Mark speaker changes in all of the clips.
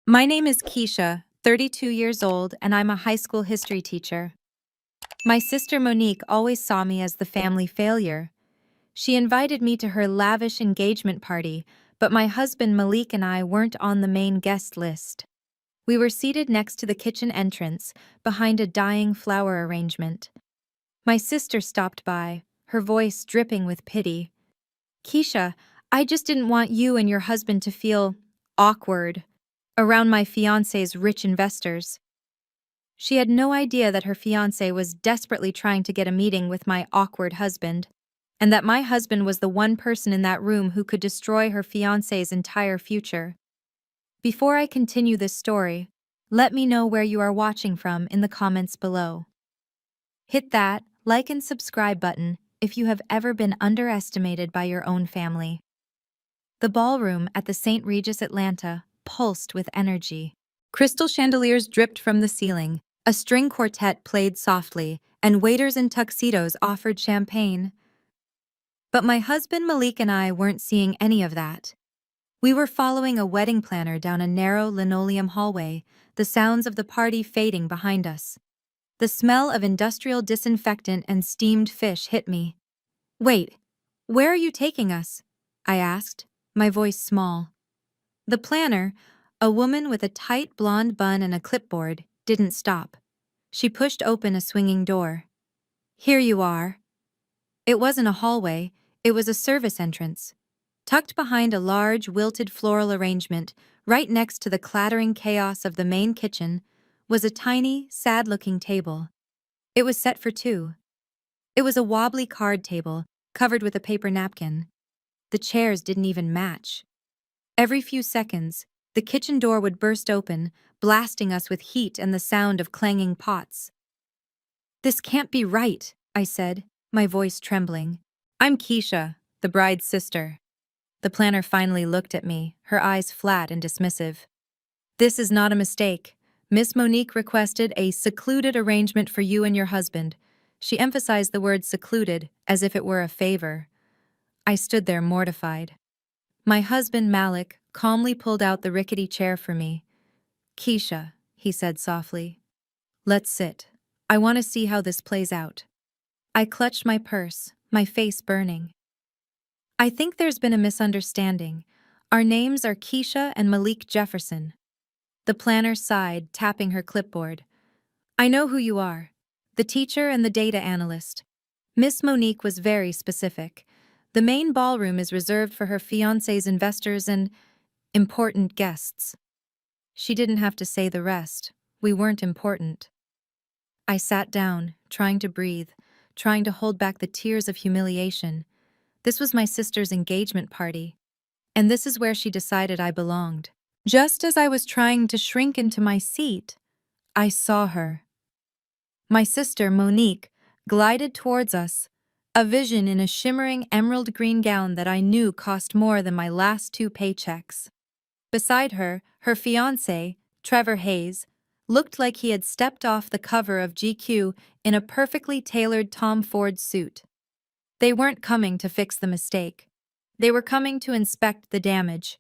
Speaker 1: My name is Keisha, 32 years old, and I'm a high school history teacher. My sister Monique always saw me as the family failure. She invited me to her lavish engagement party, but my husband Malik and I weren't on the main guest list. We were seated next to the kitchen entrance, behind a dying flower arrangement. My sister stopped by, her voice dripping with pity. Keisha, I just didn't want you and your husband to feel awkward around my fiancé's rich investors. She had no idea that her fiancé was desperately trying to get a meeting with my awkward husband, and that my husband was the one person in that room who could destroy her fiancé's entire future. Before I continue this story, let me know where you are watching from in the comments below. Hit that like and subscribe button if you have ever been underestimated by your own family. The ballroom at the St. Regis Atlanta pulsed with energy. Crystal chandeliers dripped from the ceiling, a string quartet played softly, and waiters in tuxedos offered champagne. But my husband Malik and I weren't seeing any of that. We were following a wedding planner down a narrow linoleum hallway, the sounds of the party fading behind us. The smell of industrial disinfectant and steamed fish hit me. "Wait, where are you taking us?" I asked, my voice small. The planner, a woman with a tight blonde bun and a clipboard, didn't stop. She pushed open a swinging door. "Here you are." It wasn't a hallway, it was a service entrance. Tucked behind a large, wilted floral arrangement, right next to the clattering chaos of the main kitchen, was a tiny, sad-looking table. It was set for two. It was a wobbly card table, covered with a paper napkin. The chairs didn't even match. Every few seconds, the kitchen door would burst open, blasting us with heat and the sound of clanging pots. "This can't be right," I said, my voice trembling. "I'm Keisha, the bride's sister." The planner finally looked at me, her eyes flat and dismissive. "This is not a mistake. Miss Monique requested a secluded arrangement for you and your husband." She emphasized the word secluded as if it were a favor. I stood there mortified. My husband Malik calmly pulled out the rickety chair for me. "Keisha," he said softly, "let's sit. I want to see how this plays out." I clutched my purse, my face burning. "I think there's been a misunderstanding. Our names are Keisha and Malik Jefferson." The planner sighed, tapping her clipboard. "I know who you are. The teacher and the data analyst." Miss Monique was very specific. "The main ballroom is reserved for her fiancé's investors and important guests." She didn't have to say the rest. We weren't important. I sat down, trying to breathe, trying to hold back the tears of humiliation. This was my sister's engagement party, and this is where she decided I belonged. Just as I was trying to shrink into my seat, I saw her. My sister, Monique, glided towards us, a vision in a shimmering emerald green gown that I knew cost more than my last 2 paychecks. Beside her, her fiancé, Trevor Hayes, looked like he had stepped off the cover of GQ in a perfectly tailored Tom Ford suit. They weren't coming to fix the mistake. They were coming to inspect the damage.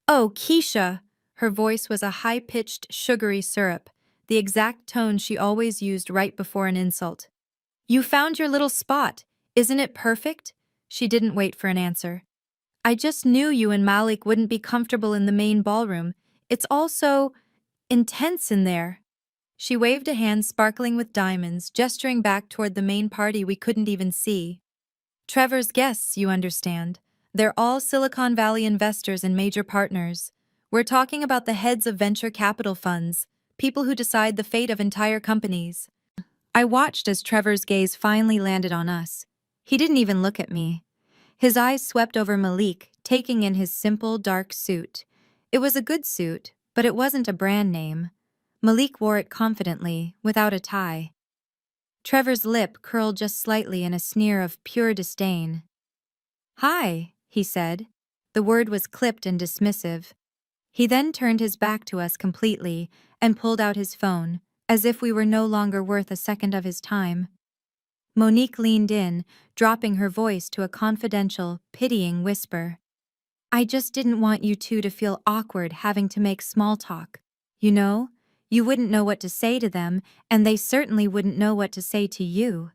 Speaker 1: "Oh, Keisha!" Her voice was a high-pitched, sugary syrup, the exact tone she always used right before an insult. "You found your little spot. Isn't it perfect?" She didn't wait for an answer. "I just knew you and Malik wouldn't be comfortable in the main ballroom. It's all so intense in there." She waved a hand sparkling with diamonds, gesturing back toward the main party we couldn't even see. "Trevor's guests, you understand. They're all Silicon Valley investors and major partners. We're talking about the heads of venture capital funds, people who decide the fate of entire companies." I watched as Trevor's gaze finally landed on us. He didn't even look at me. His eyes swept over Malik, taking in his simple, dark suit. It was a good suit, but it wasn't a brand name. Malik wore it confidently, without a tie. Trevor's lip curled just slightly in a sneer of pure disdain. "Hi," he said. The word was clipped and dismissive. He then turned his back to us completely and pulled out his phone, as if we were no longer worth a second of his time. Monique leaned in, dropping her voice to a confidential, pitying whisper. "I just didn't want you two to feel awkward having to make small talk." You know, you wouldn't know what to say to them, and they certainly wouldn't know what to say to you."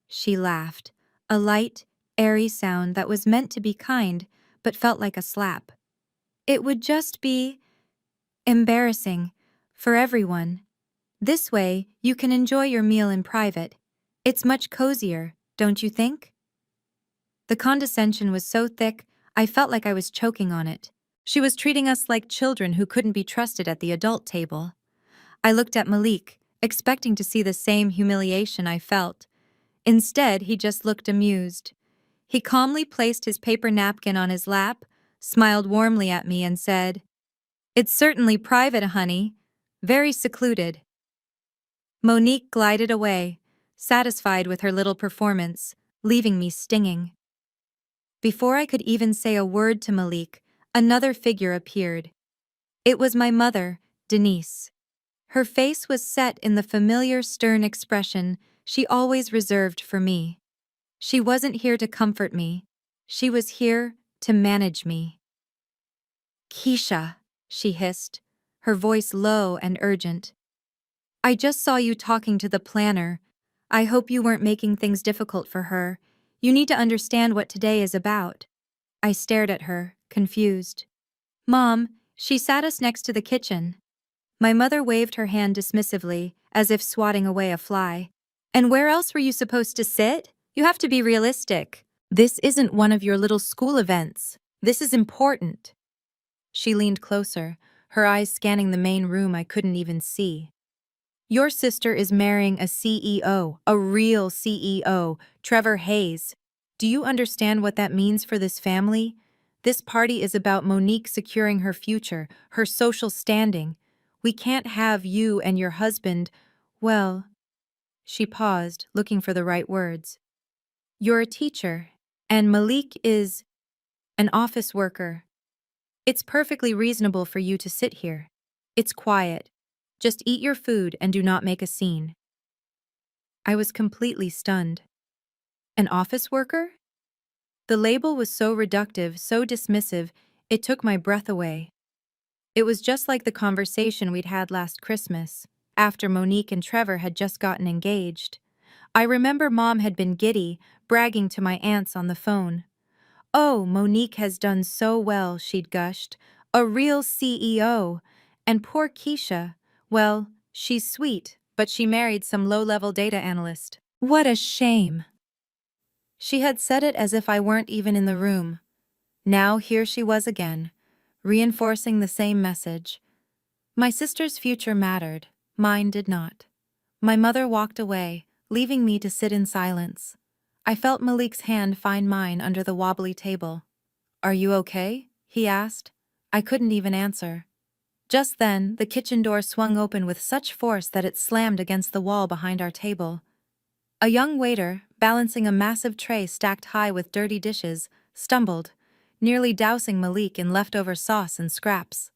Speaker 1: She laughed, a light, airy sound that was meant to be kind, but felt like a slap. "It would just be embarrassing for everyone. This way, you can enjoy your meal in private. It's much cozier, don't you think?" The condescension was so thick, I felt like I was choking on it. She was treating us like children who couldn't be trusted at the adult table. I looked at Malik, expecting to see the same humiliation I felt. Instead, he just looked amused. He calmly placed his paper napkin on his lap, smiled warmly at me, and said, "It's certainly private, honey. Very secluded." Monique glided away, satisfied with her little performance, leaving me stinging. Before I could even say a word to Malik, another figure appeared. It was my mother, Denise. Her face was set in the familiar stern expression she always reserved for me. She wasn't here to comfort me. She was here to manage me. "Keisha," she hissed, her voice low and urgent. "I just saw you talking to the planner. I hope you weren't making things difficult for her. You need to understand what today is about." I stared at her, confused. "Mom, she sat us next to the kitchen." My mother waved her hand dismissively, as if swatting away a fly. "And where else were you supposed to sit? You have to be realistic. This isn't one of your little school events. This is important." She leaned closer, her eyes scanning the main room I couldn't even see. "Your sister is marrying a CEO, a real CEO, Trevor Hayes. Do you understand what that means for this family? This party is about Monique securing her future, her social standing. We can't have you and your husband, well..." She paused, looking for the right words. "You're a teacher, and Malik is an office worker. It's perfectly reasonable for you to sit here. It's quiet. Just eat your food and do not make a scene." I was completely stunned. An office worker? The label was so reductive, so dismissive, it took my breath away. It was just like the conversation we'd had last Christmas, after Monique and Trevor had just gotten engaged. I remember Mom had been giddy, bragging to my aunts on the phone. "Oh, Monique has done so well," she'd gushed. "A real CEO. And poor Keisha, well, she's sweet, but she married some low-level data analyst. What a shame." She had said it as if I weren't even in the room. Now here she was again, reinforcing the same message. My sister's future mattered, mine did not. My mother walked away, leaving me to sit in silence. I felt Malik's hand find mine under the wobbly table. "Are you okay?" he asked. I couldn't even answer. Just then, the kitchen door swung open with such force that it slammed against the wall behind our table. A young waiter, balancing a massive tray stacked high with dirty dishes, stumbled, nearly dousing Malik in leftover sauce and scraps.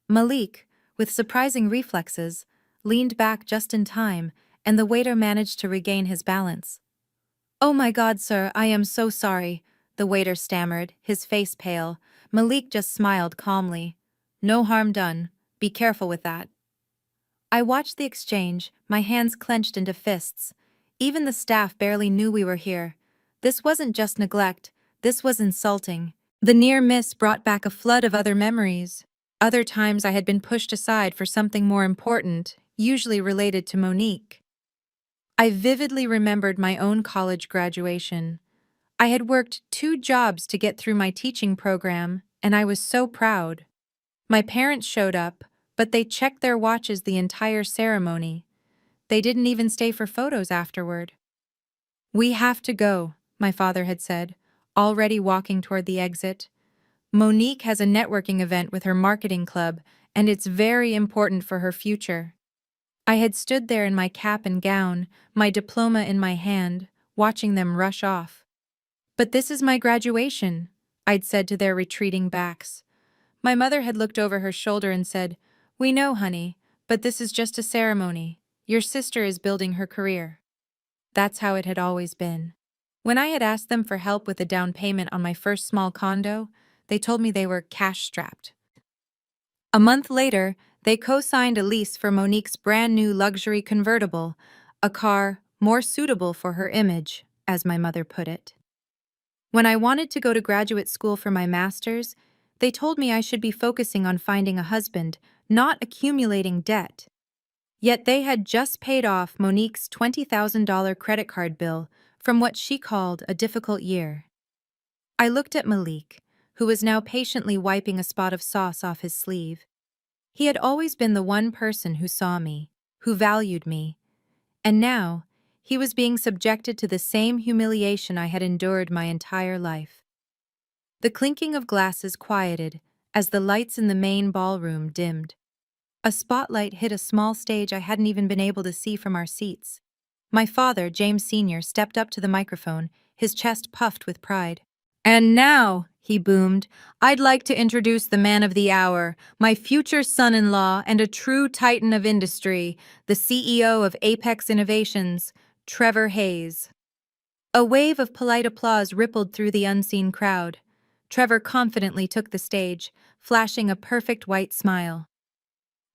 Speaker 1: Malik, with surprising reflexes, leaned back just in time, and the waiter managed to regain his balance. "Oh my God, sir, I am so sorry," the waiter stammered, his face pale. Malik just smiled calmly. "No harm done. Be careful with that." I watched the exchange, my hands clenched into fists. Even the staff barely knew we were here. This wasn't just neglect, this was insulting. The near miss brought back a flood of other memories. Other times I had been pushed aside for something more important, usually related to Monique. I vividly remembered my own college graduation. I had worked 2 jobs to get through my teaching program, and I was so proud. My parents showed up, but they checked their watches the entire ceremony. They didn't even stay for photos afterward. "We have to go," my father had said, already walking toward the exit. "Monique has a networking event with her marketing club, and it's very important for her future." I had stood there in my cap and gown, my diploma in my hand, watching them rush off. "But this is my graduation," I'd said to their retreating backs. My mother had looked over her shoulder and said, "We know, honey, but this is just a ceremony. Your sister is building her career." That's how it had always been. When I had asked them for help with a down payment on my first small condo, they told me they were cash-strapped. A month later, They co-signed a lease for Monique's brand new luxury convertible, a car more suitable for her image, as my mother put it. When I wanted to go to graduate school for my master's, they told me I should be focusing on finding a husband, not accumulating debt. Yet they had just paid off Monique's $20,000 credit card bill from what she called a difficult year. I looked at Malik, who was now patiently wiping a spot of sauce off his sleeve. He had always been the one person who saw me, who valued me, and now he was being subjected to the same humiliation I had endured my entire life. The clinking of glasses quieted as the lights in the main ballroom dimmed. A spotlight hit a small stage I hadn't even been able to see from our seats. My father, James Sr., stepped up to the microphone, his chest puffed with pride. "And now," he boomed, "I'd like to introduce the man of the hour, my future son-in-law and a true titan of industry, the CEO of Apex Innovations, Trevor Hayes." A wave of polite applause rippled through the unseen crowd. Trevor confidently took the stage, flashing a perfect white smile.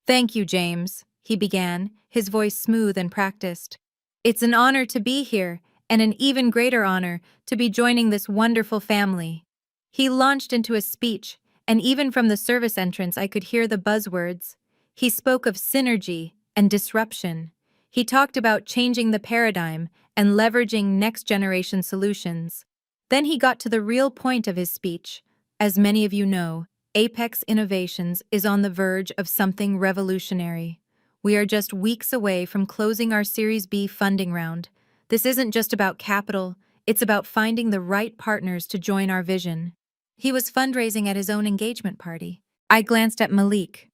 Speaker 1: "Thank you, James," he began, his voice smooth and practiced. "It's an honor to be here, and an even greater honor to be joining this wonderful family." He launched into a speech, and even from the service entrance I could hear the buzzwords. He spoke of synergy and disruption. He talked about changing the paradigm and leveraging next-generation solutions. Then he got to the real point of his speech. As many of you know, Apex Innovations is on the verge of something revolutionary. We are just weeks away from closing our Series B funding round. This isn't just about capital, it's about finding the right partners to join our vision. He was fundraising at his own engagement party. I glanced at Malik.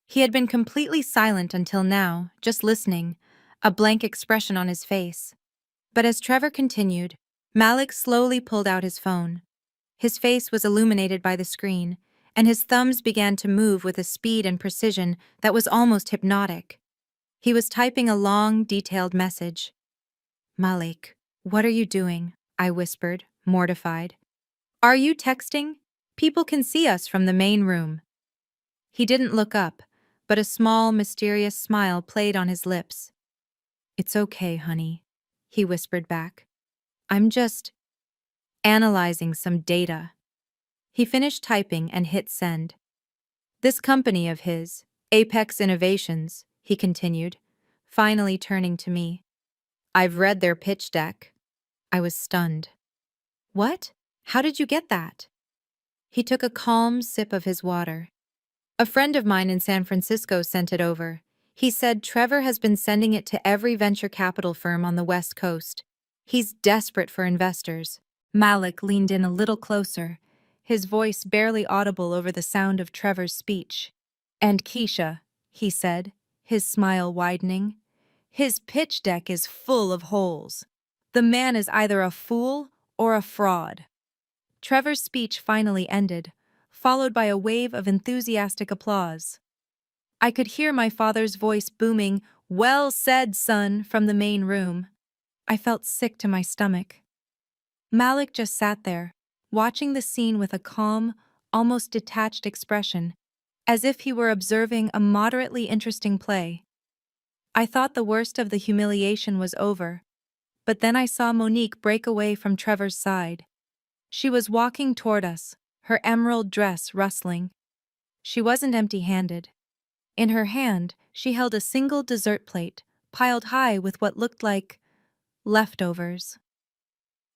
Speaker 1: He had been completely silent until now, just listening, a blank expression on his face. But as Trevor continued, Malik slowly pulled out his phone. His face was illuminated by the screen, and his thumbs began to move with a speed and precision that was almost hypnotic. He was typing a long, detailed message. "Malik, what are you doing?" I whispered, mortified. "Are you texting? People can see us from the main room." He didn't look up, but a small, mysterious smile played on his lips. "It's okay, honey," he whispered back. "I'm just analyzing some data." He finished typing and hit send. "This company of his, Apex Innovations," he continued, finally turning to me. "I've read their pitch deck." I was stunned. "What? How did you get that?" He took a calm sip of his water. "A friend of mine in San Francisco sent it over. He said Trevor has been sending it to every venture capital firm on the West Coast. He's desperate for investors." Malik leaned in a little closer, his voice barely audible over the sound of Trevor's speech. "And Keisha," he said, his smile widening, "his pitch deck is full of holes. The man is either a fool or a fraud." Trevor's speech finally ended, followed by a wave of enthusiastic applause. I could hear my father's voice booming, "Well said, son," from the main room. I felt sick to my stomach. Malik just sat there, watching the scene with a calm, almost detached expression, as if he were observing a moderately interesting play. I thought the worst of the humiliation was over, but then I saw Monique break away from Trevor's side. She was walking toward us, her emerald dress rustling. She wasn't empty-handed. In her hand, she held a single dessert plate, piled high with what looked like leftovers.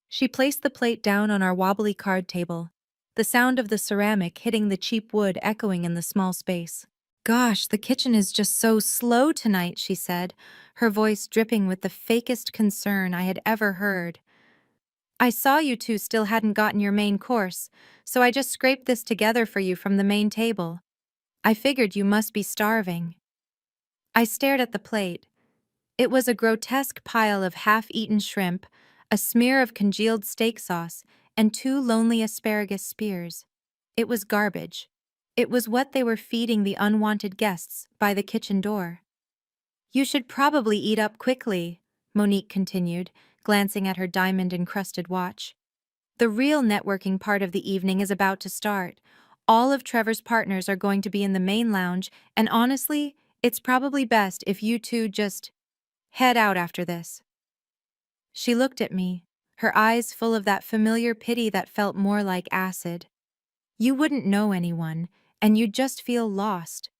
Speaker 1: She placed the plate down on our wobbly card table, the sound of the ceramic hitting the cheap wood echoing in the small space. "Gosh, the kitchen is just so slow tonight," she said, her voice dripping with the fakest concern I had ever heard. "I saw you two still hadn't gotten your main course, so I just scraped this together for you from the main table. I figured you must be starving." I stared at the plate. It was a grotesque pile of half-eaten shrimp, a smear of congealed steak sauce, and two lonely asparagus spears. It was garbage. It was what they were feeding the unwanted guests by the kitchen door. "You should probably eat up quickly," Monique continued, glancing at her diamond-encrusted watch. "The real networking part of the evening is about to start. All of Trevor's partners are going to be in the main lounge, and honestly, it's probably best if you two just head out after this." She looked at me, her eyes full of that familiar pity that felt more like acid. "You wouldn't know anyone, and you'd just feel lost.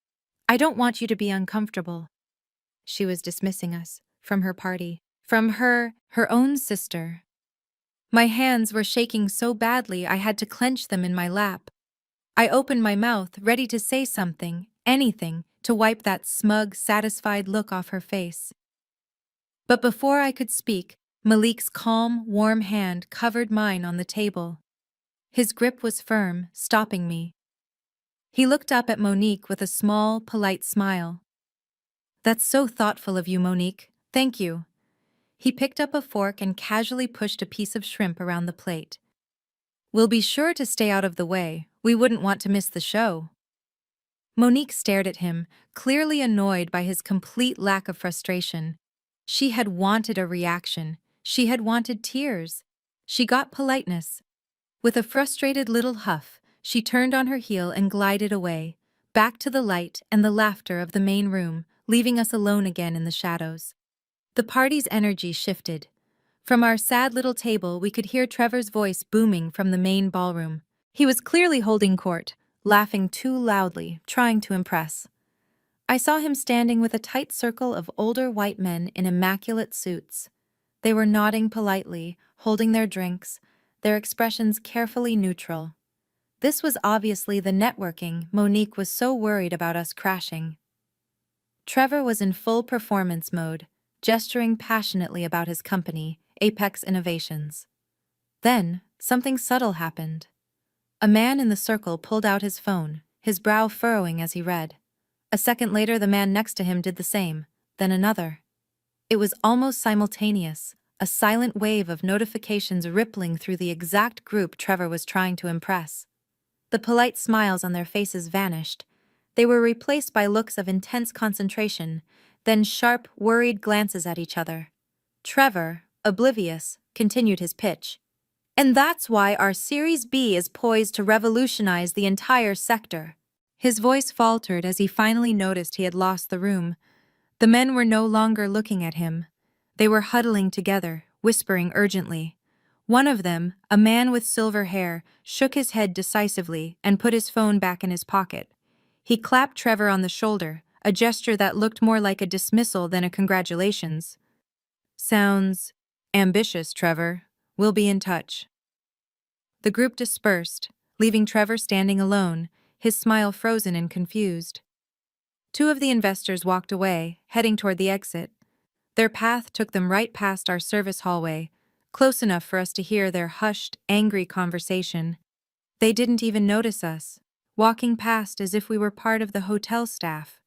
Speaker 1: I don't want you to be uncomfortable." She was dismissing us from her party, from her own sister. My hands were shaking so badly I had to clench them in my lap. I opened my mouth, ready to say something, anything, to wipe that smug, satisfied look off her face. But before I could speak, Malik's calm, warm hand covered mine on the table. His grip was firm, stopping me. He looked up at Monique with a small, polite smile. "That's so thoughtful of you, Monique. Thank you." He picked up a fork and casually pushed a piece of shrimp around the plate. "We'll be sure to stay out of the way. We wouldn't want to miss the show." Monique stared at him, clearly annoyed by his complete lack of frustration. She had wanted a reaction. She had wanted tears. She got politeness. With a frustrated little huff, she turned on her heel and glided away, back to the light and the laughter of the main room, leaving us alone again in the shadows. The party's energy shifted. From our sad little table, we could hear Trevor's voice booming from the main ballroom. He was clearly holding court, laughing too loudly, trying to impress. I saw him standing with a tight circle of older white men in immaculate suits. They were nodding politely, holding their drinks, their expressions carefully neutral. This was obviously the networking Monique was so worried about us crashing. Trevor was in full performance mode, gesturing passionately about his company, Apex Innovations. Then, something subtle happened. A man in the circle pulled out his phone, his brow furrowing as he read. A second later, the man next to him did the same, then another. It was almost simultaneous, a silent wave of notifications rippling through the exact group Trevor was trying to impress. The polite smiles on their faces vanished. They were replaced by looks of intense concentration, then sharp, worried glances at each other. Trevor, oblivious, continued his pitch. "And that's why our Series B is poised to revolutionize the entire sector." His voice faltered as he finally noticed he had lost the room. The men were no longer looking at him. They were huddling together, whispering urgently. One of them, a man with silver hair, shook his head decisively and put his phone back in his pocket. He clapped Trevor on the shoulder, a gesture that looked more like a dismissal than a congratulations. "Sounds ambitious, Trevor. We'll be in touch." The group dispersed, leaving Trevor standing alone, his smile frozen and confused. Two of the investors walked away, heading toward the exit. Their path took them right past our service hallway, close enough for us to hear their hushed, angry conversation. They didn't even notice us, walking past as if we were part of the hotel staff.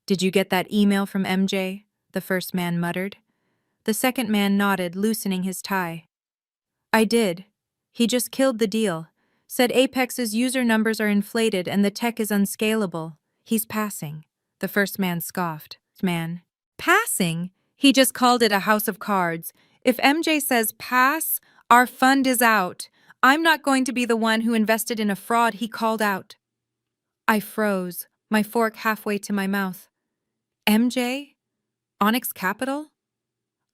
Speaker 1: "Did you get that email from MJ?" the first man muttered. The second man nodded, loosening his tie. "I did. He just killed the deal. Said Apex's user numbers are inflated and the tech is unscalable. He's passing." The first man scoffed. Passing? He just called it a house of cards. If MJ says pass, our fund is out. I'm not going to be the one who invested in a fraud he called out. I froze, my fork halfway to my mouth. MJ? Onyx Capital?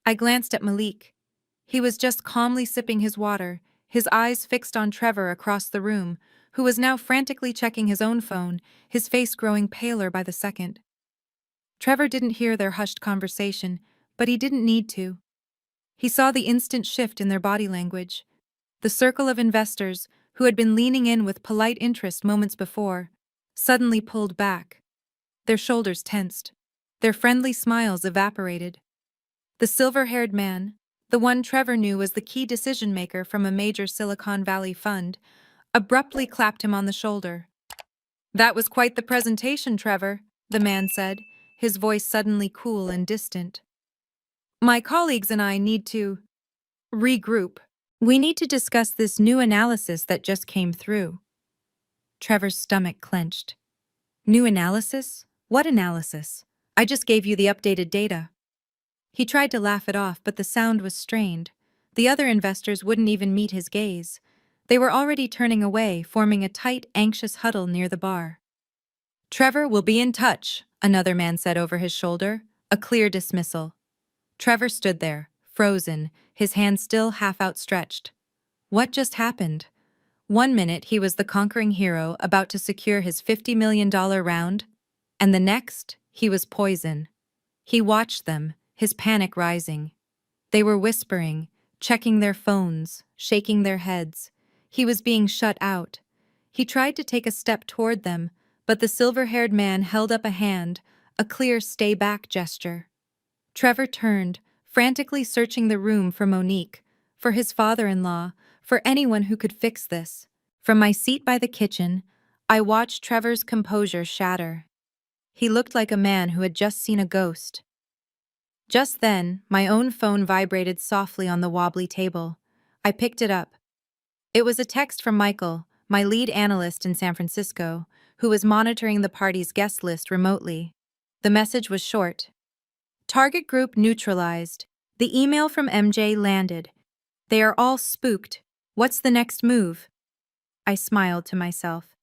Speaker 1: I glanced at Malik. He was just calmly sipping his water, his eyes fixed on Trevor across the room, who was now frantically checking his own phone, his face growing paler by the second. Trevor didn't hear their hushed conversation, but he didn't need to. He saw the instant shift in their body language. The circle of investors, who had been leaning in with polite interest moments before, suddenly pulled back. Their shoulders tensed. Their friendly smiles evaporated. The silver-haired man, the one Trevor knew was the key decision-maker from a major Silicon Valley fund, abruptly clapped him on the shoulder. "That was quite the presentation, Trevor," the man said, his voice suddenly cool and distant. "My colleagues and I need to regroup. We need to discuss this new analysis that just came through." Trevor's stomach clenched. "New analysis? What analysis? I just gave you the updated data." He tried to laugh it off, but the sound was strained. The other investors wouldn't even meet his gaze. They were already turning away, forming a tight, anxious huddle near the bar. "Trevor will be in touch," another man said over his shoulder, a clear dismissal. Trevor stood there, frozen, his hand still half outstretched. What just happened? One minute he was the conquering hero about to secure his $50 million round, and the next, he was poison. He watched them, his panic rising. They were whispering, checking their phones, shaking their heads. He was being shut out. He tried to take a step toward them, but the silver-haired man held up a hand, a clear stay-back gesture. Trevor turned, frantically searching the room for Monique, for his father-in-law, for anyone who could fix this. From my seat by the kitchen, I watched Trevor's composure shatter. He looked like a man who had just seen a ghost. Just then, my own phone vibrated softly on the wobbly table. I picked it up. It was a text from Michael, my lead analyst in San Francisco, who was monitoring the party's guest list remotely. The message was short. "Target group neutralized. The email from MJ landed. They are all spooked. What's the next move?" I smiled to myself.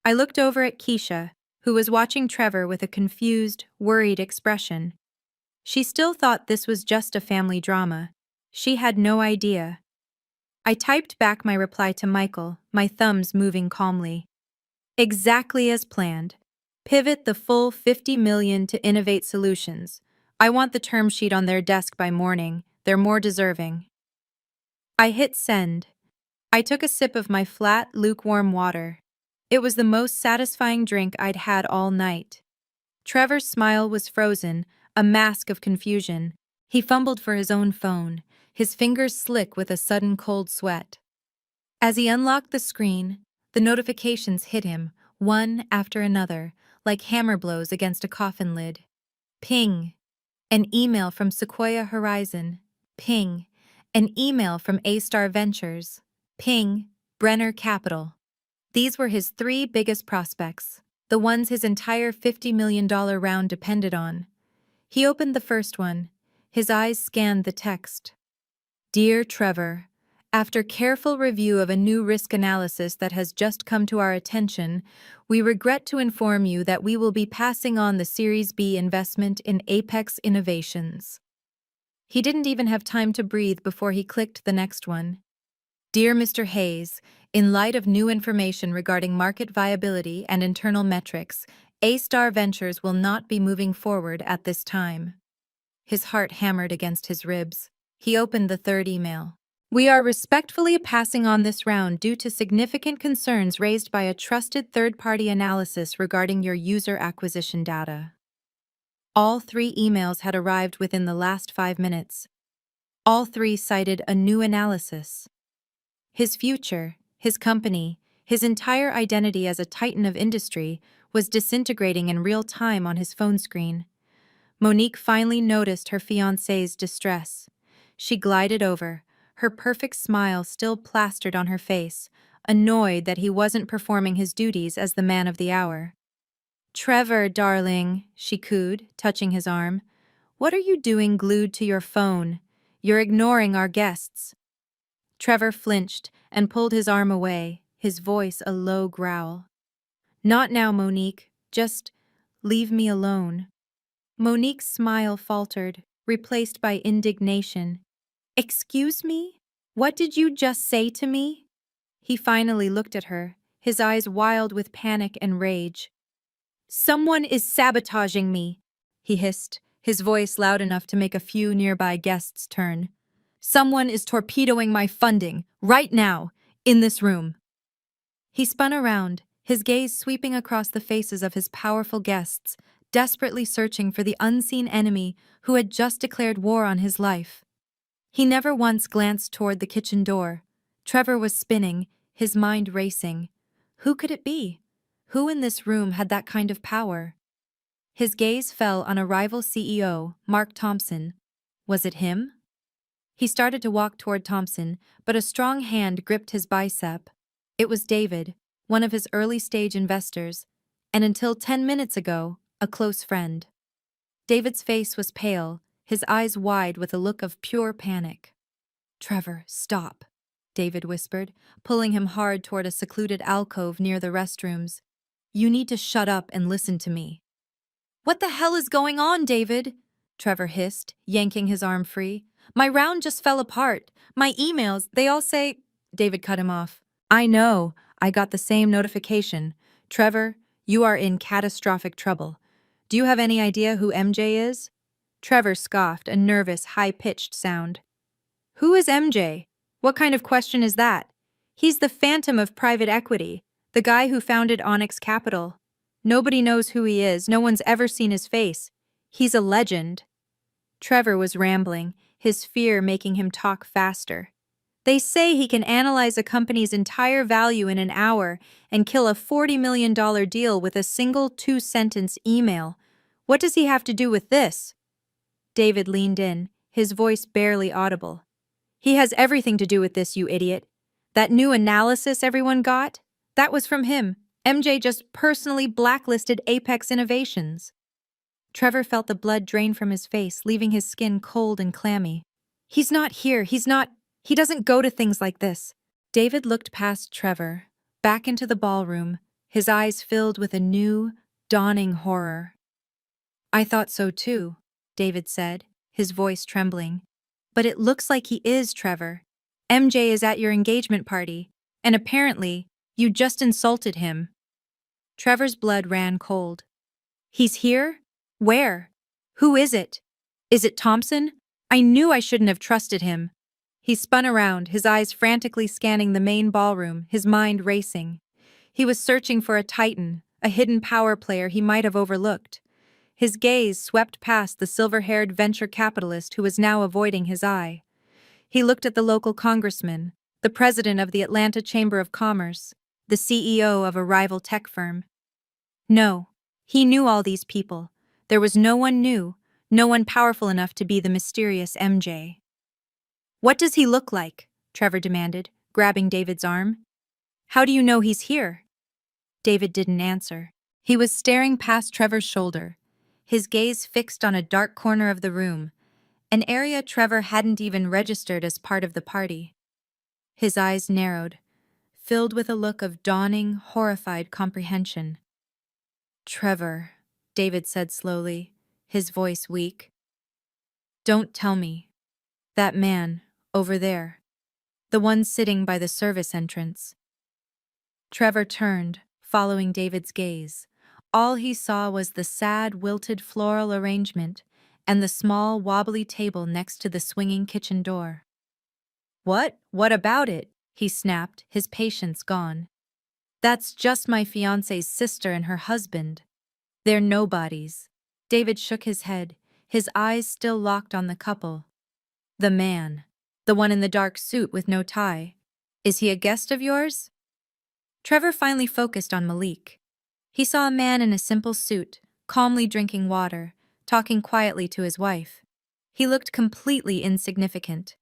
Speaker 1: I looked over at Keisha, who was watching Trevor with a confused, worried expression. She still thought this was just a family drama. She had no idea. I typed back my reply to Michael, my thumbs moving calmly. Exactly as planned. Pivot the full $50 million to Innovate Solutions. I want the term sheet on their desk by morning. They're more deserving. I hit send. I took a sip of my flat, lukewarm water. It was the most satisfying drink I'd had all night. Trevor's smile was frozen, a mask of confusion. He fumbled for his own phone, his fingers slick with a sudden cold sweat. As he unlocked the screen, the notifications hit him, one after another, like hammer blows against a coffin lid. Ping. An email from Sequoia Horizon. Ping. An email from A-Star Ventures. Ping. Brenner Capital. These were his three biggest prospects, the ones his entire $50 million round depended on. He opened the first one. His eyes scanned the text. "Dear Trevor, after careful review of a new risk analysis that has just come to our attention, we regret to inform you that we will be passing on the Series B investment in Apex Innovations." He didn't even have time to breathe before he clicked the next one. "Dear Mr. Hayes, in light of new information regarding market viability and internal metrics, A-Star Ventures will not be moving forward at this time." His heart hammered against his ribs. He opened the third email. "We are respectfully passing on this round due to significant concerns raised by a trusted third-party analysis regarding your user acquisition data." All three emails had arrived within the last 5 minutes. All three cited a new analysis. His future, his company, his entire identity as a titan of industry was disintegrating in real time on his phone screen. Monique finally noticed her fiancé's distress. She glided over, her perfect smile still plastered on her face, annoyed that he wasn't performing his duties as the man of the hour. "Trevor, darling," she cooed, touching his arm. "What are you doing glued to your phone? You're ignoring our guests." Trevor flinched and pulled his arm away, his voice a low growl. "Not now, Monique. Just leave me alone." Monique's smile faltered, replaced by indignation. "Excuse me? What did you just say to me?" He finally looked at her, his eyes wild with panic and rage. "Someone is sabotaging me," he hissed, his voice loud enough to make a few nearby guests turn. "Someone is torpedoing my funding, right now, in this room." He spun around, his gaze sweeping across the faces of his powerful guests, desperately searching for the unseen enemy who had just declared war on his life. He never once glanced toward the kitchen door. Trevor was spinning, his mind racing. Who could it be? Who in this room had that kind of power? His gaze fell on a rival CEO, Mark Thompson. Was it him? He started to walk toward Thompson, but a strong hand gripped his bicep. It was David, one of his early-stage investors, and until 10 minutes ago, a close friend. David's face was pale, his eyes wide with a look of pure panic. "Trevor, stop." David whispered, pulling him hard toward a secluded alcove near the restrooms. "You need to shut up and listen to me." "What the hell is going on, David?" Trevor hissed, yanking his arm free. "My round just fell apart. My emails, they all say—" David cut him off. "I know. I got the same notification. Trevor, you are in catastrophic trouble. Do you have any idea who MJ is?" Trevor scoffed, a nervous, high-pitched sound. "Who is MJ? What kind of question is that?" "He's the phantom of private equity, the guy who founded Onyx Capital. Nobody knows who he is, no one's ever seen his face. He's a legend." Trevor was rambling, his fear making him talk faster. "They say he can analyze a company's entire value in an hour and kill a $40 million deal with a single 2-sentence email. What does he have to do with this?" David leaned in, his voice barely audible. "He has everything to do with this, you idiot. That new analysis everyone got? That was from him. MJ just personally blacklisted Apex Innovations." Trevor felt the blood drain from his face, leaving his skin cold and clammy. "He's not here, he doesn't go to things like this." David looked past Trevor, back into the ballroom, his eyes filled with a new, dawning horror. "I thought so too," David said, his voice trembling. "But it looks like he is, Trevor. MJ is at your engagement party, and apparently, you just insulted him." Trevor's blood ran cold. "He's here? Where? Who is it? Is it Thompson? I knew I shouldn't have trusted him." He spun around, his eyes frantically scanning the main ballroom, his mind racing. He was searching for a titan, a hidden power player he might have overlooked. His gaze swept past the silver-haired venture capitalist who was now avoiding his eye. He looked at the local congressman, the president of the Atlanta Chamber of Commerce, the CEO of a rival tech firm. No, he knew all these people. There was no one new, no one powerful enough to be the mysterious MJ. "What does he look like?" Trevor demanded, grabbing David's arm. "How do you know he's here?" David didn't answer. He was staring past Trevor's shoulder, his gaze fixed on a dark corner of the room, an area Trevor hadn't even registered as part of the party. His eyes narrowed, filled with a look of dawning, horrified comprehension. "Trevor," David said slowly, his voice weak. "Don't tell me. That man, over there. The one sitting by the service entrance." Trevor turned, following David's gaze. All he saw was the sad, wilted floral arrangement and the small, wobbly table next to the swinging kitchen door. What about it?" he snapped, his patience gone. "That's just my fiancé's sister and her husband. They're nobodies." David shook his head, his eyes still locked on the couple. "The man, the one in the dark suit with no tie. Is he a guest of yours?" Trevor finally focused on Malik. He saw a man in a simple suit, calmly drinking water, talking quietly to his wife. He looked completely insignificant.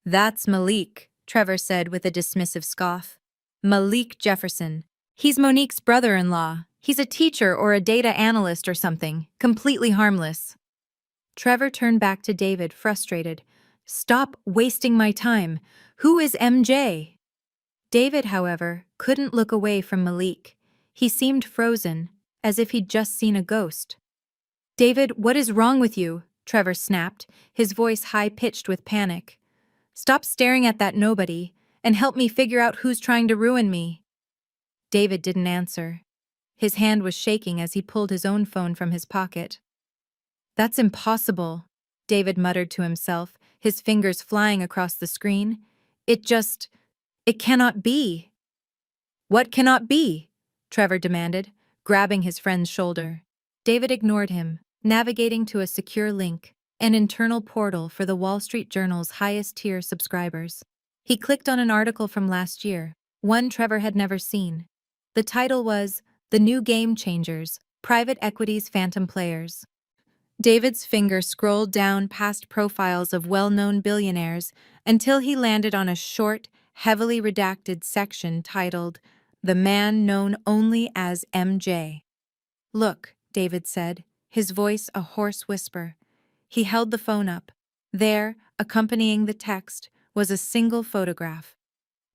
Speaker 1: "That's Malik," Trevor said with a dismissive scoff. "Malik Jefferson. He's Monique's brother-in-law. He's a teacher or a data analyst or something, completely harmless." Trevor turned back to David, frustrated. "Stop wasting my time. Who is MJ?" David, however, couldn't look away from Malik. He seemed frozen, as if he'd just seen a ghost. "David, what is wrong with you?" Trevor snapped, his voice high-pitched with panic. "Stop staring at that nobody, and help me figure out who's trying to ruin me." David didn't answer. His hand was shaking as he pulled his own phone from his pocket. "That's impossible," David muttered to himself, his fingers flying across the screen. It cannot be." "What cannot be?" Trevor demanded, grabbing his friend's shoulder. David ignored him, navigating to a secure link, an internal portal for the Wall Street Journal's highest-tier subscribers. He clicked on an article from last year, one Trevor had never seen. The title was, "The New Game Changers, Private Equity's Phantom Players." David's finger scrolled down past profiles of well-known billionaires until he landed on a short, heavily redacted section titled, "The Man Known Only as MJ." "Look," David said, his voice a hoarse whisper. He held the phone up. There, accompanying the text, was a single photograph.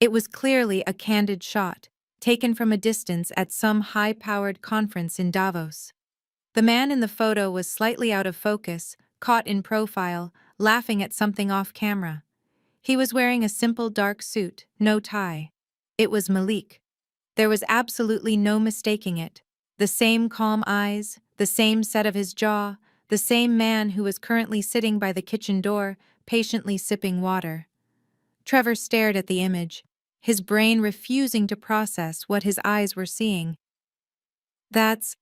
Speaker 1: It was clearly a candid shot, taken from a distance at some high-powered conference in Davos. The man in the photo was slightly out of focus, caught in profile, laughing at something off-camera. He was wearing a simple dark suit, no tie. It was Malik. There was absolutely no mistaking it. The same calm eyes, the same set of his jaw, the same man who was currently sitting by the kitchen door, patiently sipping water. Trevor stared at the image, his brain refusing to process what his eyes were seeing. That's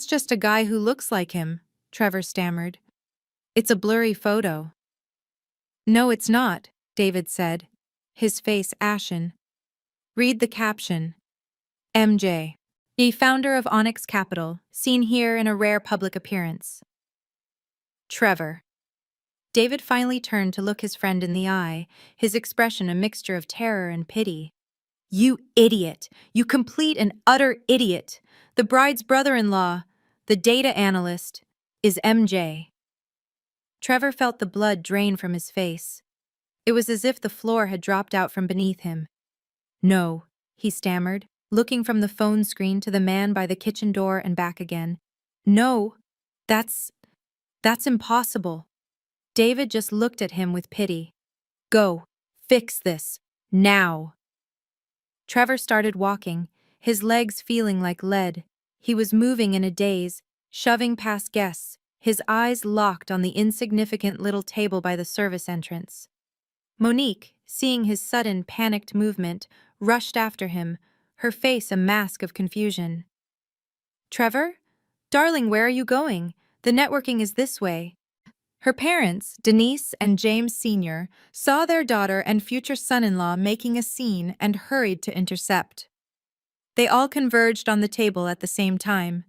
Speaker 1: just a guy who looks like him, Trevor stammered. It's a blurry photo. No, it's not, David said, his face ashen. Read the caption. MJ. The founder of Onyx Capital, seen here in a rare public appearance. Trevor. David finally turned to look his friend in the eye, his expression a mixture of terror and pity. You idiot! You complete and utter idiot! The bride's brother-in-law, the data analyst, is MJ. Trevor felt the blood drain from his face. It was as if the floor had dropped out from beneath him. No, he stammered, looking from the phone screen to the man by the kitchen door and back again. No, that's impossible. David just looked at him with pity. Go, fix this, now. Trevor started walking, his legs feeling like lead. He was moving in a daze, shoving past guests, his eyes locked on the insignificant little table by the service entrance. Monique, seeing his sudden, panicked movement, rushed after him, her face a mask of confusion. Trevor? Darling, where are you going? The networking is this way. Her parents, Denise and James Sr., saw their daughter and future son-in-law making a scene and hurried to intercept. They all converged on the table at the same time.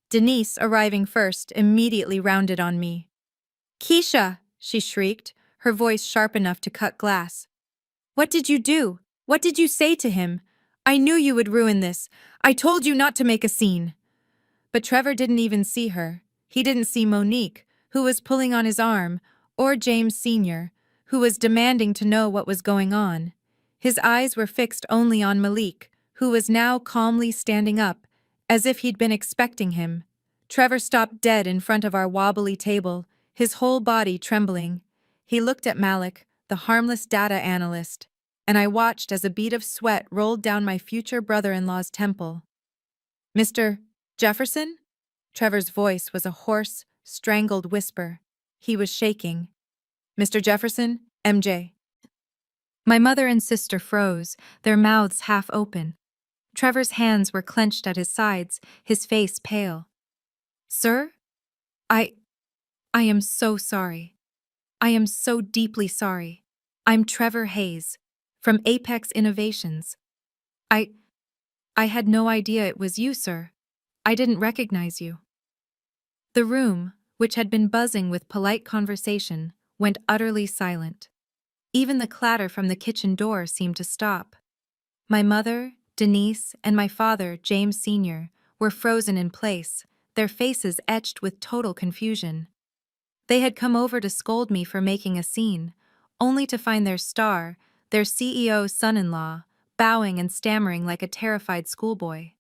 Speaker 1: Denise, arriving first, immediately rounded on me. Keisha, she shrieked, her voice sharp enough to cut glass. What did you do? What did you say to him? I knew you would ruin this. I told you not to make a scene. But Trevor didn't even see her. He didn't see Monique, who was pulling on his arm, or James Sr., who was demanding to know what was going on. His eyes were fixed only on Malik, who was now calmly standing up, as if he'd been expecting him. Trevor stopped dead in front of our wobbly table, his whole body trembling. He looked at Malik, the harmless data analyst, and I watched as a bead of sweat rolled down my future brother-in-law's temple. Mr. Jefferson? Trevor's voice was a hoarse, strangled whisper. He was shaking. Mr. Jefferson, MJ. My mother and sister froze, their mouths half open. Trevor's hands were clenched at his sides, his face pale. Sir? I am so sorry. I am so deeply sorry. I'm Trevor Hayes, from Apex Innovations. I had no idea it was you, sir. I didn't recognize you. The room, which had been buzzing with polite conversation, went utterly silent. Even the clatter from the kitchen door seemed to stop. My mother, Denise, and my father, James Sr., were frozen in place, their faces etched with total confusion. They had come over to scold me for making a scene, only to find their star, their CEO's son-in-law, bowing and stammering like a terrified schoolboy.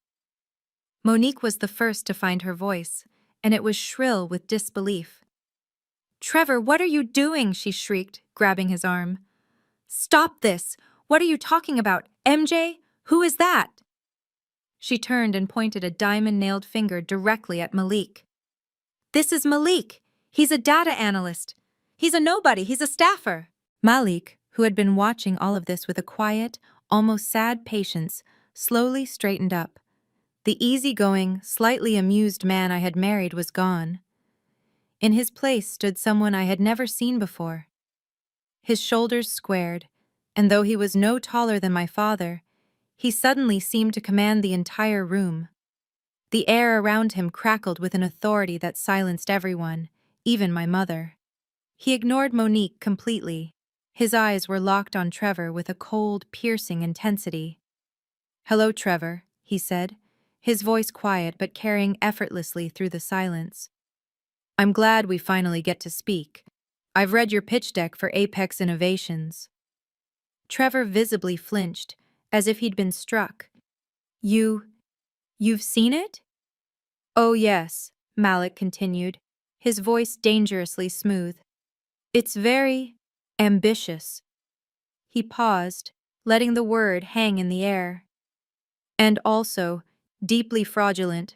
Speaker 1: Monique was the first to find her voice, and it was shrill with disbelief. Trevor, what are you doing? She shrieked, grabbing his arm. Stop this! What are you talking about? MJ? Who is that? She turned and pointed a diamond-nailed finger directly at Malik. This is Malik. He's a data analyst. He's a nobody. He's a staffer. Malik, who had been watching all of this with a quiet, almost sad patience, slowly straightened up. The easygoing, slightly amused man I had married was gone. In his place stood someone I had never seen before. His shoulders squared, and though he was no taller than my father, he suddenly seemed to command the entire room. The air around him crackled with an authority that silenced everyone, even my mother. He ignored Monique completely. His eyes were locked on Trevor with a cold, piercing intensity. Hello, Trevor, he said, his voice quiet but carrying effortlessly through the silence. I'm glad we finally get to speak. I've read your pitch deck for Apex Innovations. Trevor visibly flinched, as if he'd been struck. You've seen it? Oh yes, Malik continued, his voice dangerously smooth. It's very ambitious. He paused, letting the word hang in the air. And also, deeply fraudulent.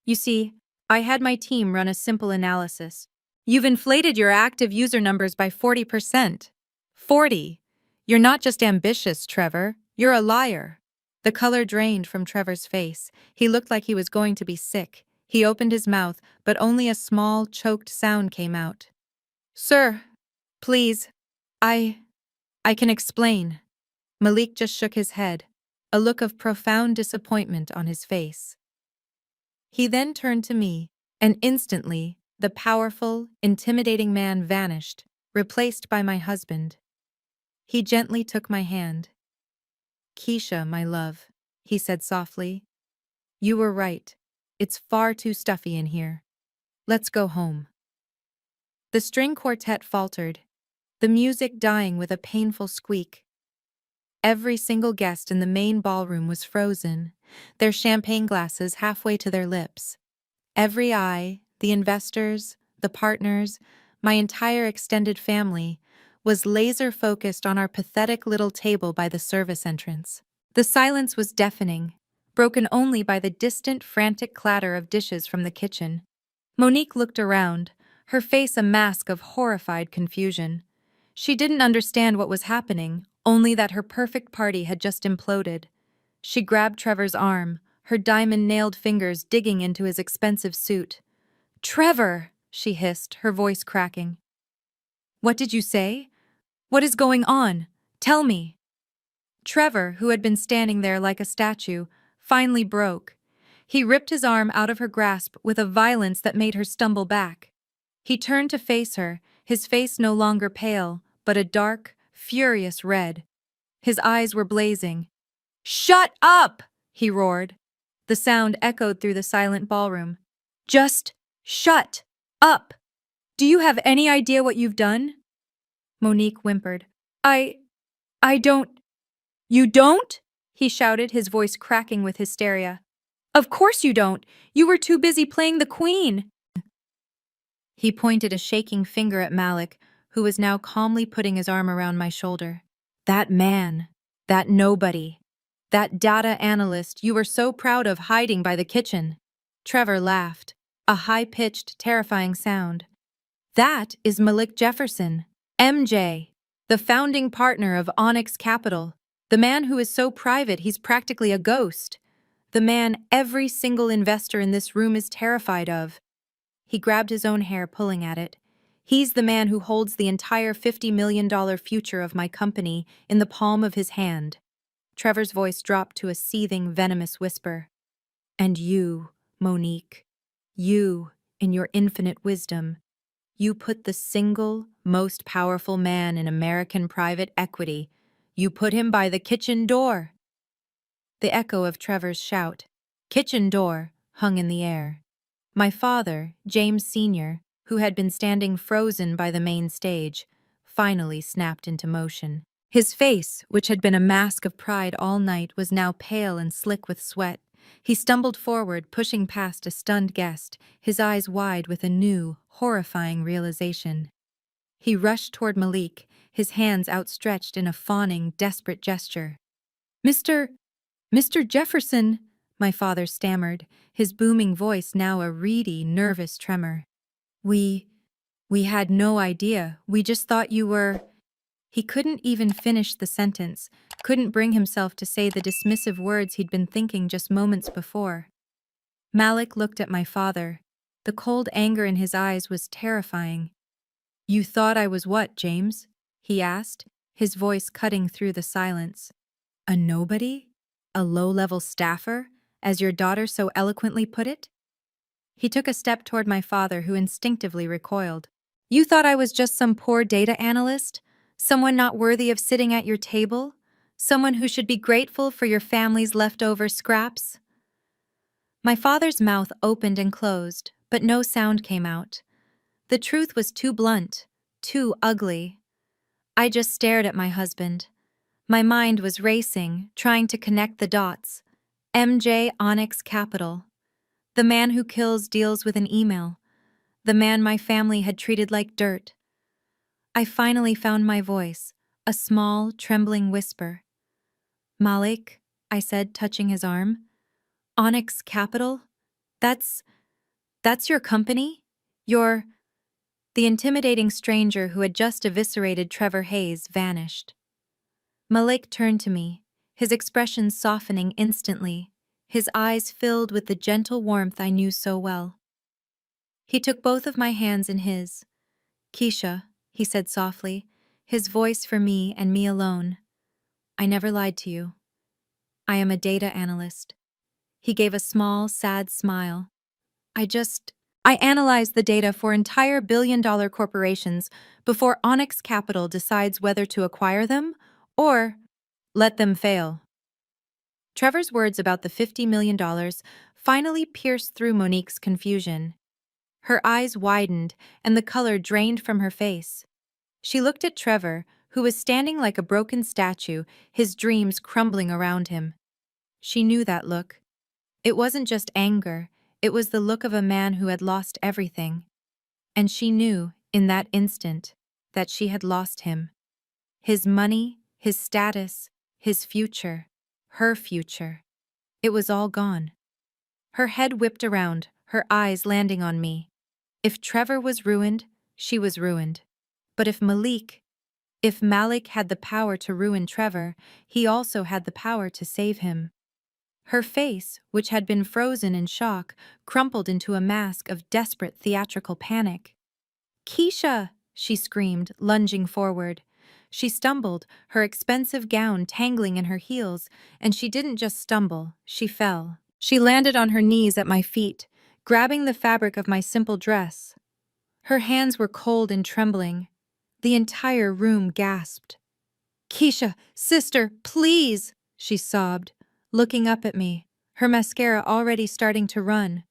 Speaker 1: You see, I had my team run a simple analysis. You've inflated your active user numbers by 40%. 40. You're not just ambitious, Trevor. You're a liar. The color drained from Trevor's face. He looked like he was going to be sick. He opened his mouth, but only a small, choked sound came out. Sir, please, I can explain. Malik just shook his head, a look of profound disappointment on his face. He then turned to me, and instantly, the powerful, intimidating man vanished, replaced by my husband. He gently took my hand. Keisha, my love, he said softly. You were right. It's far too stuffy in here. Let's go home. The string quartet faltered, the music dying with a painful squeak. Every single guest in the main ballroom was frozen, their champagne glasses halfway to their lips. Every eye, the investors, the partners, my entire extended family, was laser-focused on our pathetic little table by the service entrance. The silence was deafening, broken only by the distant, frantic clatter of dishes from the kitchen. Monique looked around, her face a mask of horrified confusion. She didn't understand what was happening, only that her perfect party had just imploded. She grabbed Trevor's arm, her diamond-nailed fingers digging into his expensive suit. "Trevor!" she hissed, her voice cracking. "What did you say? What is going on? Tell me." Trevor, who had been standing there like a statue, finally broke. He ripped his arm out of her grasp with a violence that made her stumble back. He turned to face her, his face no longer pale, but a dark, furious red. His eyes were blazing. "Shut up!" he roared. The sound echoed through the silent ballroom. "Just shut up! Do you have any idea what you've done?" Monique whimpered. I don't. You don't?" he shouted, his voice cracking with hysteria. "Of course you don't! You were too busy playing the queen!" He pointed a shaking finger at Malik, who was now calmly putting his arm around my shoulder. "That man, that nobody, that data analyst you were so proud of hiding by the kitchen." Trevor laughed, a high-pitched, terrifying sound. "That is Malik Jefferson, MJ, the founding partner of Onyx Capital, the man who is so private he's practically a ghost, the man every single investor in this room is terrified of." He grabbed his own hair, pulling at it. "He's the man who holds the entire $50 million future of my company in the palm of his hand." Trevor's voice dropped to a seething, venomous whisper. "And you, Monique, you, in your infinite wisdom, you put the single, most powerful man in American private equity. You put him by the kitchen door." The echo of Trevor's shout, "Kitchen door," hung in the air. My father, James Sr., who had been standing frozen by the main stage, finally snapped into motion. His face, which had been a mask of pride all night, was now pale and slick with sweat. He stumbled forward, pushing past a stunned guest, his eyes wide with a new, horrifying realization. He rushed toward Malik, his hands outstretched in a fawning, desperate gesture. Mr. Jefferson," my father stammered, his booming voice now a reedy, nervous tremor. We had no idea. We just thought you were..." He couldn't even finish the sentence, couldn't bring himself to say the dismissive words he'd been thinking just moments before. Malik looked at my father. The cold anger in his eyes was terrifying. "You thought I was what, James?" he asked, his voice cutting through the silence. "A nobody? A low-level staffer, as your daughter so eloquently put it?" He took a step toward my father, who instinctively recoiled. "You thought I was just some poor data analyst? Someone not worthy of sitting at your table? Someone who should be grateful for your family's leftover scraps?" My father's mouth opened and closed, but no sound came out. The truth was too blunt, too ugly. I just stared at my husband. My mind was racing, trying to connect the dots. MJ Onyx Capital. The man who kills deals with an email. The man my family had treated like dirt. I finally found my voice, a small, trembling whisper. Malik, I said, touching his arm. Onyx Capital? That's your company? Your... The intimidating stranger who had just eviscerated Trevor Hayes vanished. Malik turned to me, his expression softening instantly, his eyes filled with the gentle warmth I knew so well. He took both of my hands in his. Keisha, he said softly, his voice for me and me alone. I never lied to you. I am a data analyst. He gave a small, sad smile. I analyze the data for entire billion-dollar corporations before Onyx Capital decides whether to acquire them or let them fail. Trevor's words about the $50 million finally pierced through Monique's confusion. Her eyes widened and the color drained from her face. She looked at Trevor, who was standing like a broken statue, his dreams crumbling around him. She knew that look. It wasn't just anger, it was the look of a man who had lost everything. And she knew, in that instant, that she had lost him. His money, his status, his future, her future. It was all gone. Her head whipped around, her eyes landing on me. If Trevor was ruined, she was ruined. But if Malik had the power to ruin Trevor, he also had the power to save him. Her face, which had been frozen in shock, crumpled into a mask of desperate theatrical panic. "Keisha!" she screamed, lunging forward. She stumbled, her expensive gown tangling in her heels, and she didn't just stumble, she fell. She landed on her knees at my feet, grabbing the fabric of my simple dress. Her hands were cold and trembling. The entire room gasped. "Keisha, sister, please!" she sobbed, looking up at me, her mascara already starting to run.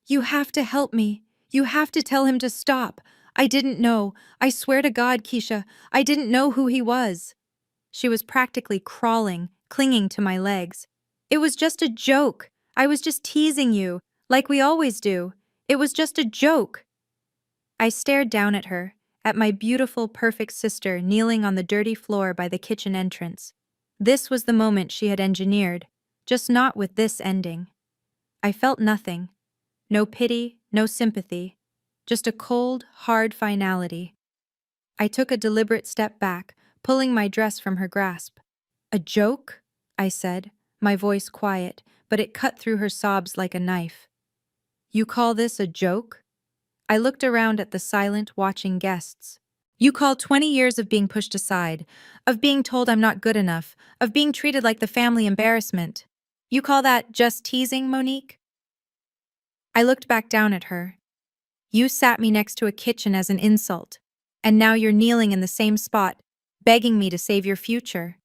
Speaker 1: "You have to help me. You have to tell him to stop. I didn't know. I swear to God, Keisha, I didn't know who he was." She was practically crawling, clinging to my legs. "It was just a joke. I was just teasing you, like we always do. It was just a joke." I stared down at her, at my beautiful, perfect sister kneeling on the dirty floor by the kitchen entrance. This was the moment she had engineered, just not with this ending. I felt nothing. No pity, no sympathy. Just a cold, hard finality. I took a deliberate step back, pulling my dress from her grasp. "A joke?" I said, my voice quiet, but it cut through her sobs like a knife. "You call this a joke?" I looked around at the silent, watching guests. "You call 20 years of being pushed aside, of being told I'm not good enough, of being treated like the family embarrassment. You call that just teasing, Monique?" I looked back down at her. "You sat me next to a kitchen as an insult, and now you're kneeling in the same spot, begging me to save your future.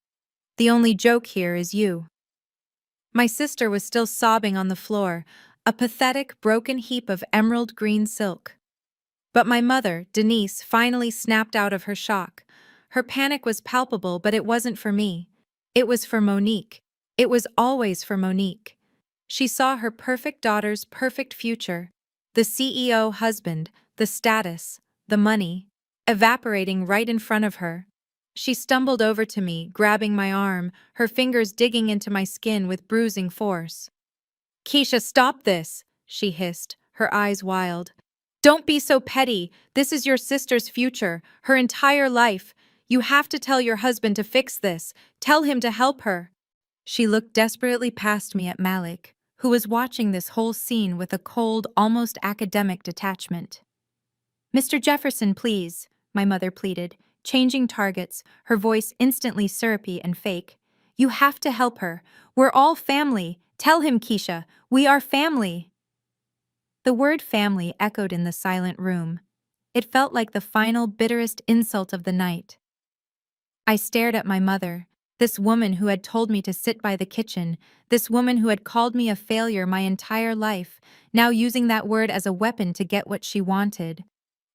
Speaker 1: The only joke here is you." My sister was still sobbing on the floor, a pathetic, broken heap of emerald green silk. But my mother, Denise, finally snapped out of her shock. Her panic was palpable, but it wasn't for me. It was for Monique. It was always for Monique. She saw her perfect daughter's perfect future, the CEO husband, the status, the money, evaporating right in front of her. She stumbled over to me, grabbing my arm, her fingers digging into my skin with bruising force. "Keisha, stop this," she hissed, her eyes wild. "Don't be so petty. This is your sister's future, her entire life. You have to tell your husband to fix this. Tell him to help her." She looked desperately past me at Malik, who was watching this whole scene with a cold, almost academic detachment. "Mr. Jefferson, please," my mother pleaded, changing targets, her voice instantly syrupy and fake. "You have to help her. We're all family. Tell him, Keisha, we are family." The word family echoed in the silent room. It felt like the final, bitterest insult of the night. I stared at my mother, this woman who had told me to sit by the kitchen, this woman who had called me a failure my entire life, now using that word as a weapon to get what she wanted.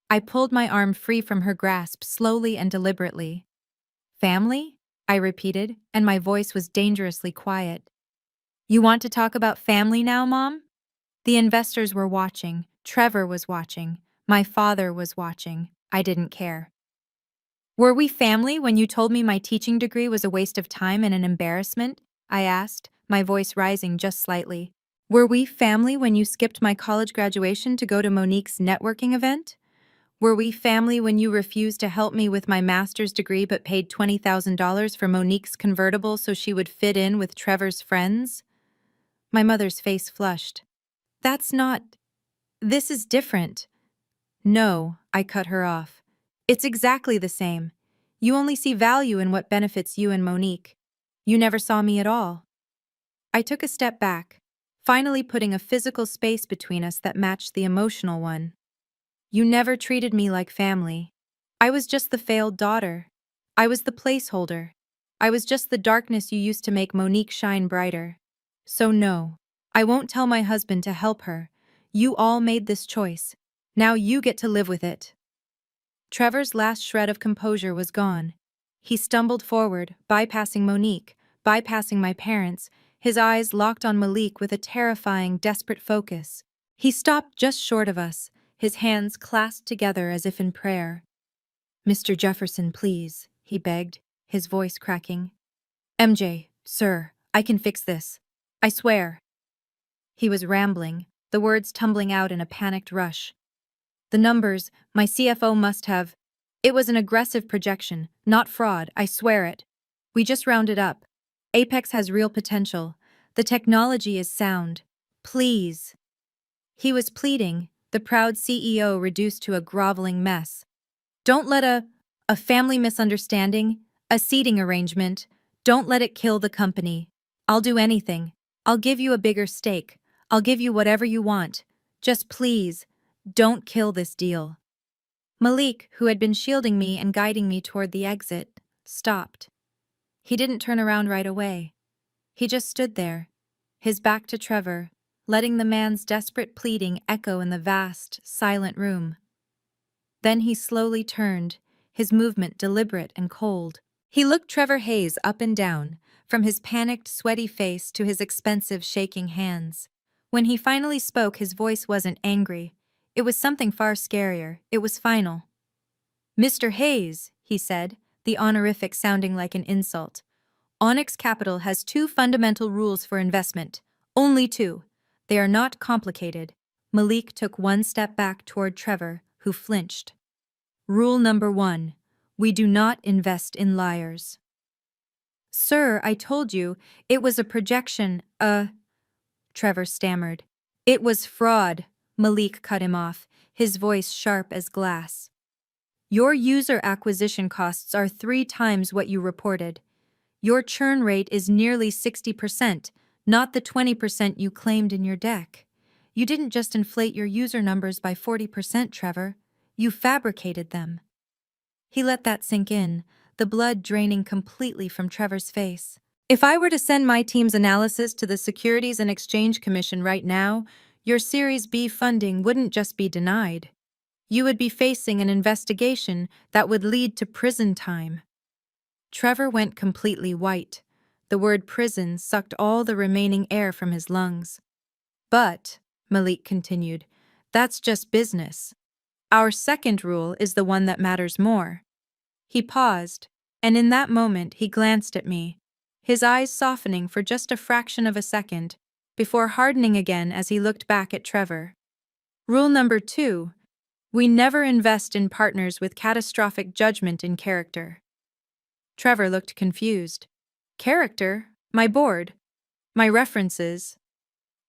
Speaker 1: I pulled my arm free from her grasp slowly and deliberately. "Family?" I repeated, and my voice was dangerously quiet. You want to talk about family now, Mom? The investors were watching, Trevor was watching, my father was watching. I didn't care. Were we family when you told me my teaching degree was a waste of time and an embarrassment? I asked, my voice rising just slightly. Were we family when you skipped my college graduation to go to Monique's networking event? Were we family when you refused to help me with my master's degree but paid $20,000 for Monique's convertible so she would fit in with Trevor's friends? My mother's face flushed. That's not... This is different. No, I cut her off. It's exactly the same. You only see value in what benefits you and Monique. You never saw me at all. I took a step back, finally putting a physical space between us that matched the emotional one. You never treated me like family. I was just the failed daughter. I was the placeholder. I was just the darkness you used to make Monique shine brighter. So no, I won't tell my husband to help her. You all made this choice. Now you get to live with it. Trevor's last shred of composure was gone. He stumbled forward, bypassing Monique, bypassing my parents, his eyes locked on Malik with a terrifying, desperate focus. He stopped just short of us, his hands clasped together as if in prayer. Mr. Jefferson, please, he begged, his voice cracking. MJ, sir, I can fix this. I swear. He was rambling, the words tumbling out in a panicked rush. The numbers, my CFO must have. It was an aggressive projection, not fraud, I swear it. We just rounded up. Apex has real potential. The technology is sound. Please. He was pleading, the proud CEO reduced to a groveling mess. Don't let a family misunderstanding, a seating arrangement, don't let it kill the company. I'll do anything. I'll give you a bigger stake. I'll give you whatever you want. Just please, don't kill this deal. Malik, who had been shielding me and guiding me toward the exit, stopped. He didn't turn around right away. He just stood there, his back to Trevor, letting the man's desperate pleading echo in the vast, silent room. Then he slowly turned, his movement deliberate and cold. He looked Trevor Hayes up and down, from his panicked, sweaty face to his expensive, shaking hands. When he finally spoke, his voice wasn't angry. It was something far scarier. It was final. Mr. Hayes, he said, the honorific sounding like an insult. Onyx Capital has two fundamental rules for investment. Only two. They are not complicated. Malik took one step back toward Trevor, who flinched. Rule number 1. We do not invest in liars. Sir, I told you, it was a projection, Trevor stammered. It was fraud, Malik cut him off, his voice sharp as glass. Your user acquisition costs are 3 times what you reported. Your churn rate is nearly 60%, not the 20% you claimed in your deck. You didn't just inflate your user numbers by 40%, Trevor. You fabricated them. He let that sink in, the blood draining completely from Trevor's face. If I were to send my team's analysis to the Securities and Exchange Commission right now, your Series B funding wouldn't just be denied. You would be facing an investigation that would lead to prison time. Trevor went completely white. The word prison sucked all the remaining air from his lungs. But, Malik continued, that's just business. Our second rule is the one that matters more. He paused, and in that moment he glanced at me, his eyes softening for just a fraction of a second, before hardening again as he looked back at Trevor. Rule number 2. We never invest in partners with catastrophic judgment in character. Trevor looked confused. Character? My board? My references?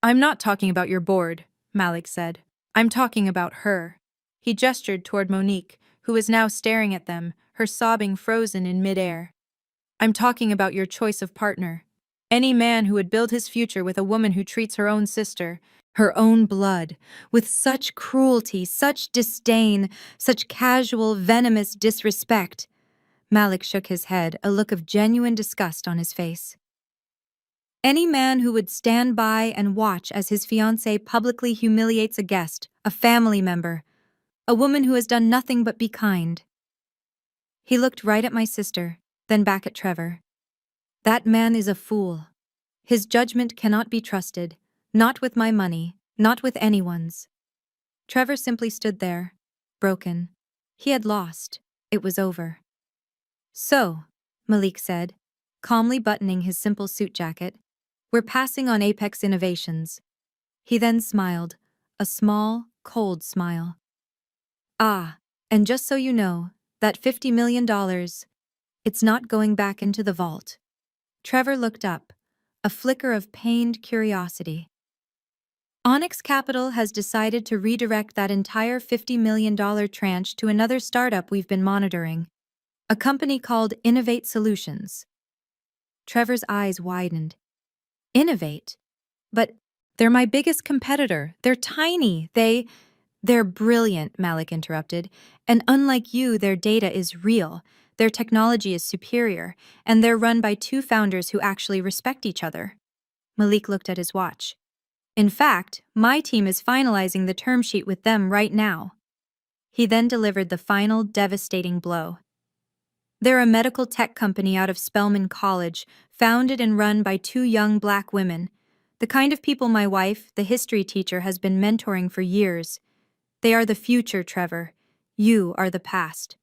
Speaker 1: I'm not talking about your board, Malik said. I'm talking about her. He gestured toward Monique, who was now staring at them, her sobbing frozen in midair. I'm talking about your choice of partner. Any man who would build his future with a woman who treats her own sister, her own blood, with such cruelty, such disdain, such casual, venomous disrespect. Malik shook his head, a look of genuine disgust on his face. Any man who would stand by and watch as his fiancée publicly humiliates a guest, a family member, a woman who has done nothing but be kind. He looked right at my sister, then back at Trevor. That man is a fool. His judgment cannot be trusted, not with my money, not with anyone's. Trevor simply stood there, broken. He had lost. It was over. So, Malik said, calmly buttoning his simple suit jacket, we're passing on Apex Innovations. He then smiled, a small, cold smile. Ah, and just so you know, that $50 million, it's not going back into the vault. Trevor looked up, a flicker of pained curiosity. Onyx Capital has decided to redirect that entire $50 million tranche to another startup we've been monitoring, a company called Innovate Solutions. Trevor's eyes widened. Innovate? But they're my biggest competitor. They're tiny. They're brilliant, Malik interrupted. And unlike you, their data is real. Their technology is superior, and they're run by two founders who actually respect each other. Malik looked at his watch. In fact, my team is finalizing the term sheet with them right now. He then delivered the final devastating blow. They're a medical tech company out of Spelman College, founded and run by two young black women, the kind of people my wife, the history teacher, has been mentoring for years. They are the future, Trevor. You are the past.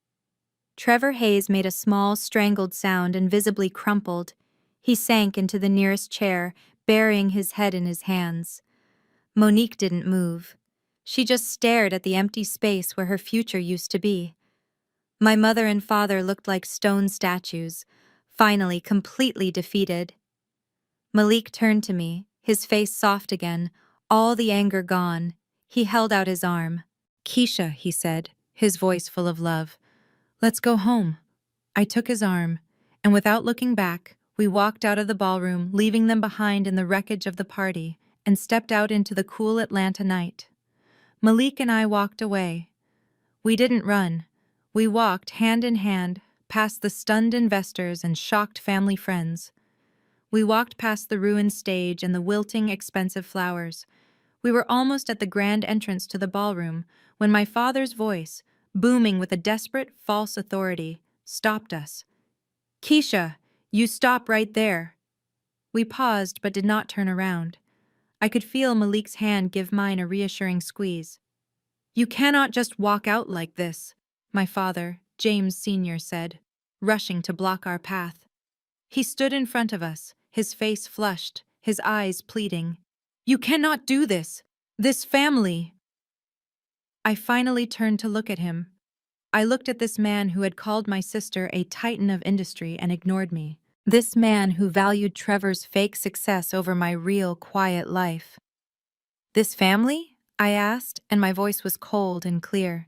Speaker 1: Trevor Hayes made a small, strangled sound and visibly crumpled. He sank into the nearest chair, burying his head in his hands. Monique didn't move. She just stared at the empty space where her future used to be. My mother and father looked like stone statues, finally completely defeated. Malik turned to me, his face soft again, all the anger gone. He held out his arm. Keisha, he said, his voice full of love. Let's go home. I took his arm, and without looking back, we walked out of the ballroom, leaving them behind in the wreckage of the party, and stepped out into the cool Atlanta night. Malik and I walked away. We didn't run. We walked hand in hand, past the stunned investors and shocked family friends. We walked past the ruined stage and the wilting, expensive flowers. We were almost at the grand entrance to the ballroom when my father's voice, booming with a desperate, false authority, stopped us. Keisha, you stop right there. We paused but did not turn around. I could feel Malik's hand give mine a reassuring squeeze. You cannot just walk out like this, my father, James Sr., said, rushing to block our path. He stood in front of us, his face flushed, his eyes pleading. You cannot do this! This family! I finally turned to look at him. I looked at this man who had called my sister a titan of industry and ignored me. This man who valued Trevor's fake success over my real, quiet life. This family? I asked, and my voice was cold and clear.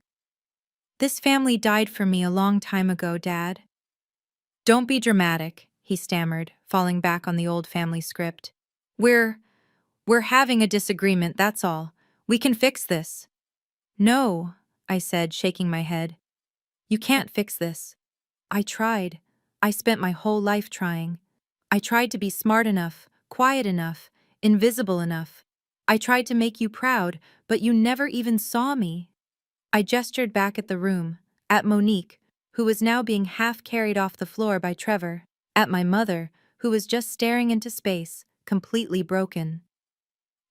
Speaker 1: This family died for me a long time ago, Dad. Don't be dramatic, he stammered, falling back on the old family script. We're having a disagreement, that's all. We can fix this. No, I said, shaking my head. You can't fix this. I tried. I spent my whole life trying. I tried to be smart enough, quiet enough, invisible enough. I tried to make you proud, but you never even saw me. I gestured back at the room, at Monique, who was now being half carried off the floor by Trevor, at my mother, who was just staring into space, completely broken.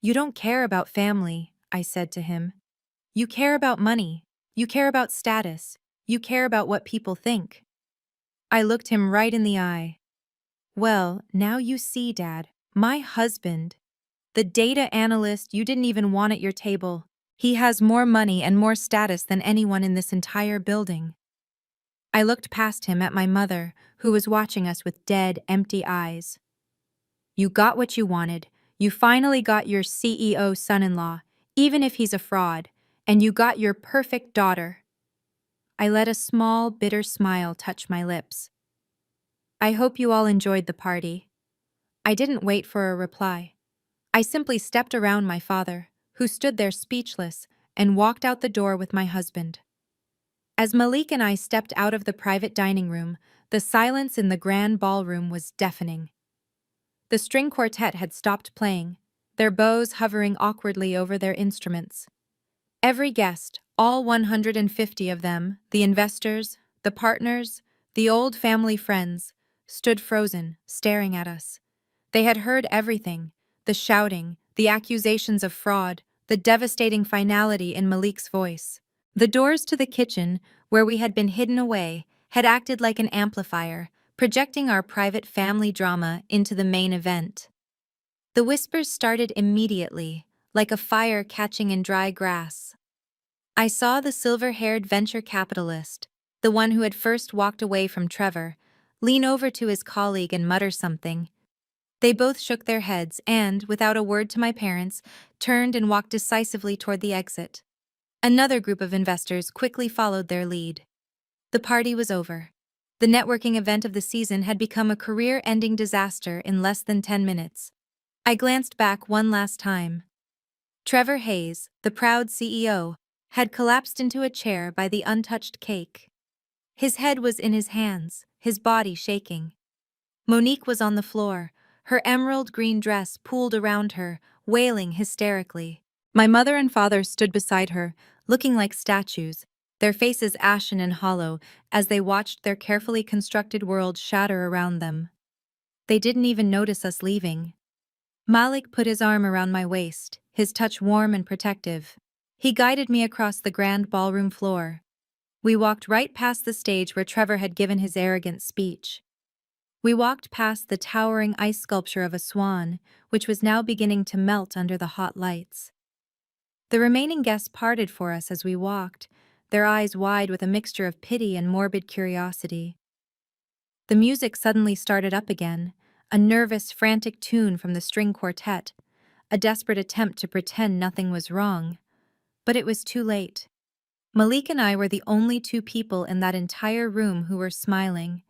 Speaker 1: You don't care about family, I said to him. You care about money. You care about status. You care about what people think. I looked him right in the eye. Well, now you see, Dad, my husband, the data analyst you didn't even want at your table, he has more money and more status than anyone in this entire building. I looked past him at my mother, who was watching us with dead, empty eyes. You got what you wanted. You finally got your CEO son-in-law, even if he's a fraud, and you got your perfect daughter. I let a small, bitter smile touch my lips. I hope you all enjoyed the party. I didn't wait for a reply. I simply stepped around my father, who stood there speechless, and walked out the door with my husband. As Malik and I stepped out of the private dining room, the silence in the grand ballroom was deafening. The string quartet had stopped playing, their bows hovering awkwardly over their instruments. Every guest, all 150 of them, the investors, the partners, the old family friends, stood frozen, staring at us. They had heard everything: the shouting, the accusations of fraud, the devastating finality in Malik's voice. The doors to the kitchen, where we had been hidden away, had acted like an amplifier, projecting our private family drama into the main event. The whispers started immediately, like a fire catching in dry grass. I saw the silver-haired venture capitalist, the one who had first walked away from Trevor, lean over to his colleague and mutter something. They both shook their heads and, without a word to my parents, turned and walked decisively toward the exit. Another group of investors quickly followed their lead. The party was over. The networking event of the season had become a career-ending disaster in less than 10 minutes. I glanced back one last time. Trevor Hayes, the proud CEO, had collapsed into a chair by the untouched cake. His head was in his hands, his body shaking. Monique was on the floor, her emerald green dress pooled around her, wailing hysterically. My mother and father stood beside her, looking like statues, their faces ashen and hollow as they watched their carefully constructed world shatter around them. They didn't even notice us leaving. Malik put his arm around my waist, his touch warm and protective. He guided me across the grand ballroom floor. We walked right past the stage where Trevor had given his arrogant speech. We walked past the towering ice sculpture of a swan, which was now beginning to melt under the hot lights. The remaining guests parted for us as we walked, their eyes wide with a mixture of pity and morbid curiosity. The music suddenly started up again, a nervous, frantic tune from the string quartet, a desperate attempt to pretend nothing was wrong. But it was too late. Malik and I were the only two people in that entire room who were smiling.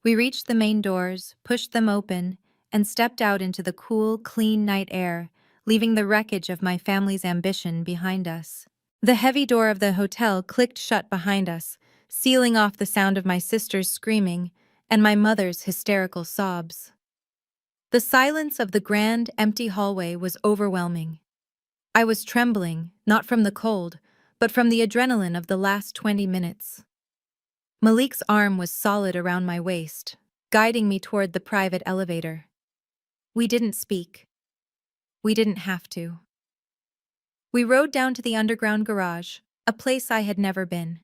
Speaker 1: We reached the main doors, pushed them open, and stepped out into the cool, clean night air, leaving the wreckage of my family's ambition behind us. The heavy door of the hotel clicked shut behind us, sealing off the sound of my sister's screaming and my mother's hysterical sobs. The silence of the grand, empty hallway was overwhelming. I was trembling, not from the cold, but from the adrenaline of the last 20 minutes. Malik's arm was solid around my waist, guiding me toward the private elevator. We didn't speak. We didn't have to. We rode down to the underground garage, a place I had never been.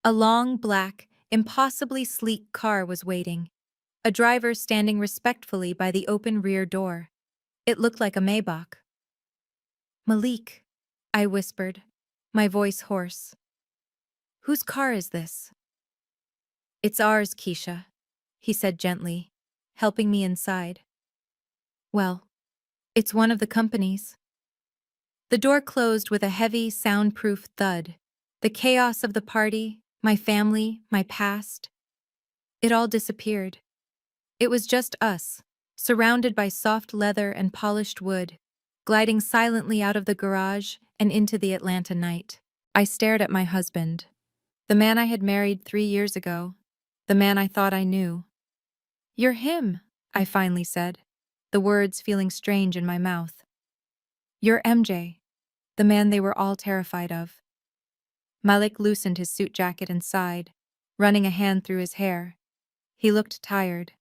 Speaker 1: A long, black, impossibly sleek car was waiting, a driver standing respectfully by the open rear door. It looked like a Maybach. "Malik," I whispered, my voice hoarse. "Whose car is this?" "It's ours, Keisha," he said gently, helping me inside. "Well, it's one of the company's." The door closed with a heavy, soundproof thud. The chaos of the party, my family, my past, it all disappeared. It was just us, surrounded by soft leather and polished wood, gliding silently out of the garage and into the Atlanta night. I stared at my husband, the man I had married 3 years ago, the man I thought I knew. "You're him," I finally said, the words feeling strange in my mouth. "You're MJ, the man they were all terrified of." Malik loosened his suit jacket and sighed, running a hand through his hair. He looked tired.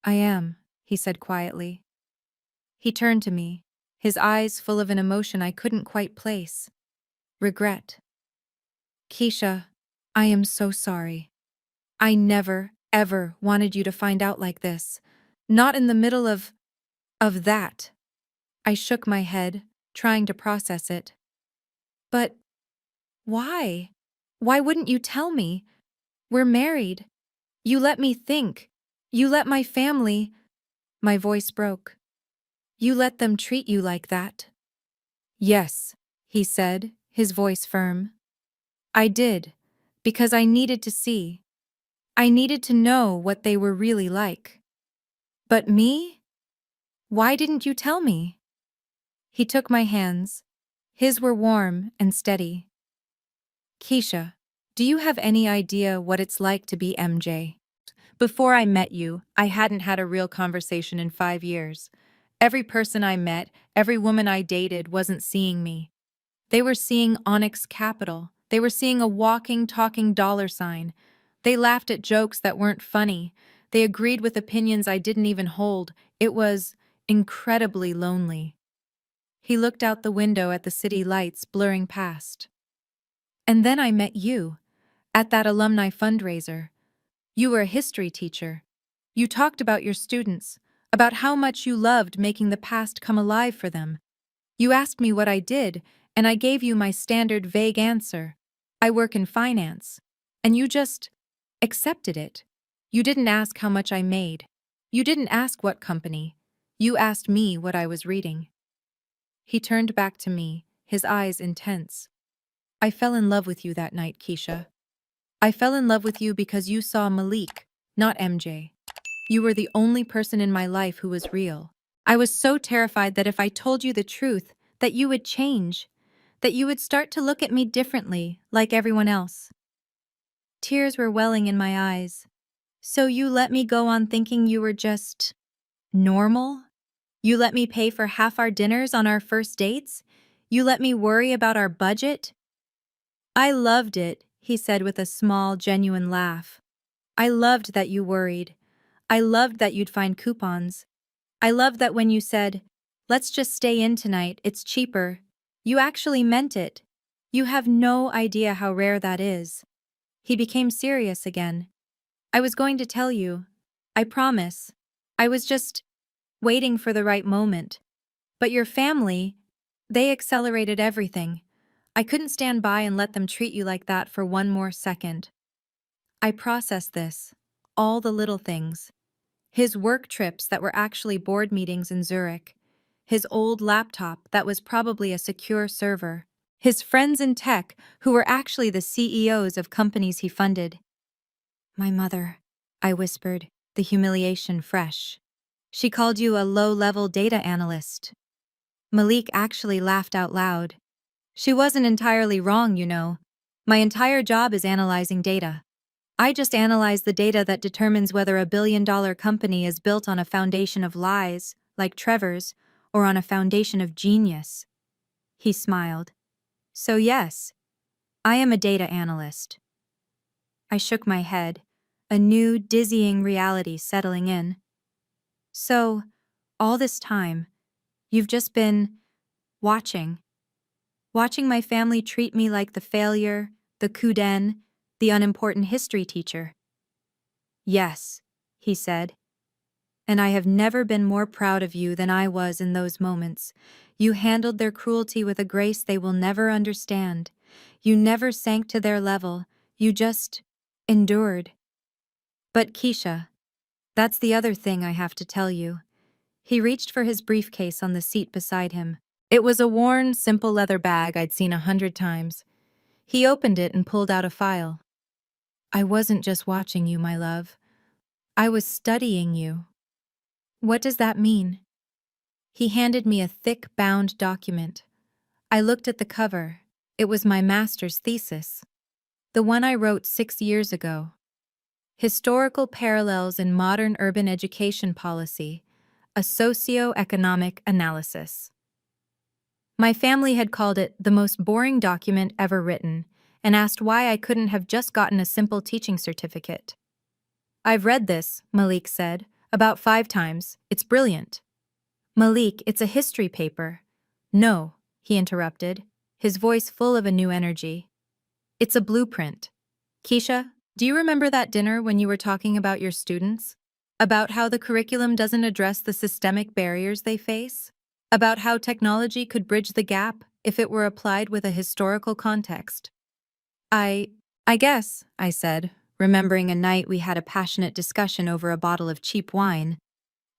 Speaker 1: "I am," he said quietly. He turned to me, his eyes full of an emotion I couldn't quite place. Regret. "Keisha, I am so sorry. I never, ever wanted you to find out like this. Not in the middle of that." I shook my head, trying to process it. "But why? Why wouldn't you tell me? We're married. You let me think. You let my family—" My voice broke. "You let them treat you like that?" "Yes," he said, his voice firm. "I did, because I needed to see. I needed to know what they were really like. But me? Why didn't you tell me?" He took my hands. His were warm and steady. "Keisha, do you have any idea what it's like to be MJ? Before I met you, I hadn't had a real conversation in 5 years. Every person I met, every woman I dated wasn't seeing me. They were seeing Onyx Capital. They were seeing a walking, talking dollar sign. They laughed at jokes that weren't funny. They agreed with opinions I didn't even hold. It was incredibly lonely. He looked out the window at the city lights blurring past. And then I met you, at that alumni fundraiser. You were a history teacher. You talked about your students, about how much you loved making the past come alive for them. You asked me what I did, and I gave you my standard vague answer. I work in finance. And you just accepted it. You didn't ask how much I made. You didn't ask what company. You asked me what I was reading. He turned back to me, his eyes intense. I fell in love with you that night, Keisha. I fell in love with you because you saw Malik, not MJ. You were the only person in my life who was real. I was so terrified that if I told you the truth, that you would change, that you would start to look at me differently, like everyone else. Tears were welling in my eyes. So you let me go on thinking you were just normal? You let me pay for half our dinners on our first dates? You let me worry about our budget? I loved it, he said with a small, genuine laugh. I loved that you worried. I loved that you'd find coupons. I loved that when you said, "Let's just stay in tonight, it's cheaper," you actually meant it. You have no idea how rare that is. He became serious again. I was going to tell you. I promise. I was just waiting for the right moment. But your family, they accelerated everything. I couldn't stand by and let them treat you like that for one more second. I processed this. All the little things. His work trips that were actually board meetings in Zurich. His old laptop that was probably a secure server. His friends in tech who were actually the CEOs of companies he funded. My mother, I whispered, the humiliation fresh. She called you a low-level data analyst. Malik actually laughed out loud. She wasn't entirely wrong, you know. My entire job is analyzing data. I just analyze the data that determines whether a billion-dollar company is built on a foundation of lies, like Trevor's, or on a foundation of genius. He smiled. So yes, I am a data analyst. I shook my head, a new, dizzying reality settling in. So, all this time, you've just been watching my family treat me like the failure, the kuden, the unimportant history teacher. Yes, he said. And I have never been more proud of you than I was in those moments. You handled their cruelty with a grace they will never understand. You never sank to their level. You just endured. But Keisha, that's the other thing I have to tell you. He reached for his briefcase on the seat beside him. It was a worn, simple leather bag I'd seen 100 times. He opened it and pulled out a file. I wasn't just watching you, my love. I was studying you. What does that mean? He handed me a thick, bound document. I looked at the cover. It was my master's thesis. The one I wrote 6 years ago. Historical Parallels in Modern Urban Education Policy, a socio-economic analysis. My family had called it the most boring document ever written and asked why I couldn't have just gotten a simple teaching certificate. I've read this, Malik said, about 5 times. It's brilliant. Malik, it's a history paper. No, he interrupted, his voice full of a new energy. It's a blueprint. Keisha, do you remember that dinner when you were talking about your students? About how the curriculum doesn't address the systemic barriers they face? About how technology could bridge the gap if it were applied with a historical context? I guess, I said, remembering a night we had a passionate discussion over a bottle of cheap wine.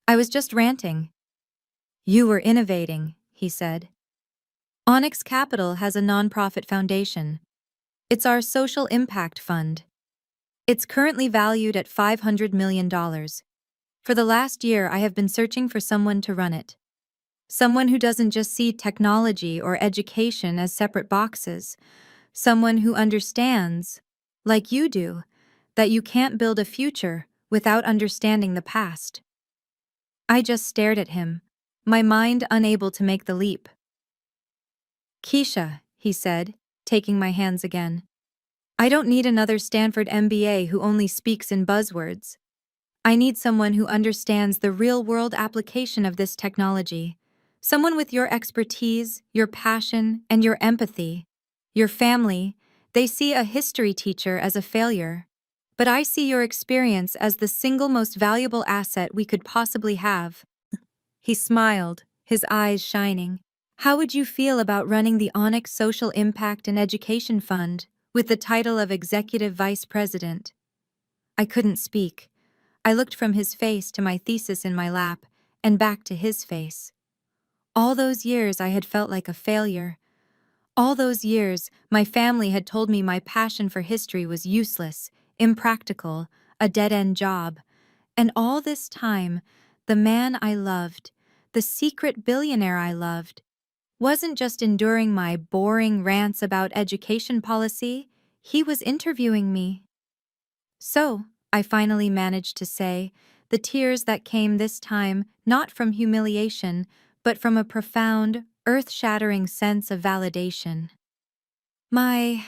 Speaker 1: I was just ranting. You were innovating, he said. Onyx Capital has a nonprofit foundation. It's our social impact fund. It's currently valued at $500 million. For the last year, I have been searching for someone to run it. Someone who doesn't just see technology or education as separate boxes. Someone who understands, like you do, that you can't build a future without understanding the past. I just stared at him, my mind unable to make the leap. Keisha, he said, taking my hands again. I don't need another Stanford MBA who only speaks in buzzwords. I need someone who understands the real-world application of this technology. Someone with your expertise, your passion, and your empathy. Your family, they see a history teacher as a failure. But I see your experience as the single most valuable asset we could possibly have. He smiled, his eyes shining. How would you feel about running the Onyx Social Impact and Education Fund with the title of Executive Vice President? I couldn't speak. I looked from his face to my thesis in my lap, and back to his face. All those years I had felt like a failure. All those years, my family had told me my passion for history was useless, impractical, a dead-end job. And all this time, the man I loved, the secret billionaire I loved, wasn't just enduring my boring rants about education policy, he was interviewing me. So, I finally managed to say, the tears that came this time not from humiliation, but from a profound, earth-shattering sense of validation. My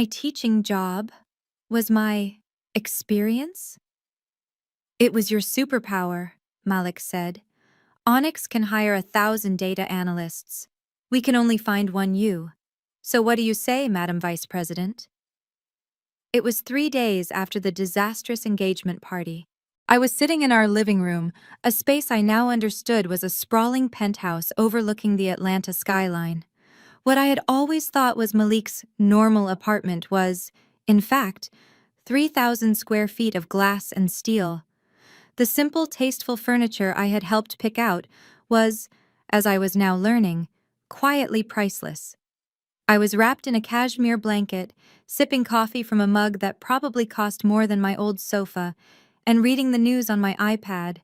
Speaker 1: teaching job was my experience? It was your superpower, Malik said. Onyx can hire 1,000 data analysts. We can only find one you. So what do you say, Madam Vice President? It was 3 days after the disastrous engagement party. I was sitting in our living room, a space I now understood was a sprawling penthouse overlooking the Atlanta skyline. What I had always thought was Malik's normal apartment was, in fact, 3,000 square feet of glass and steel. The simple, tasteful furniture I had helped pick out was, as I was now learning, quietly priceless. I was wrapped in a cashmere blanket, sipping coffee from a mug that probably cost more than my old sofa, and reading the news on my iPad.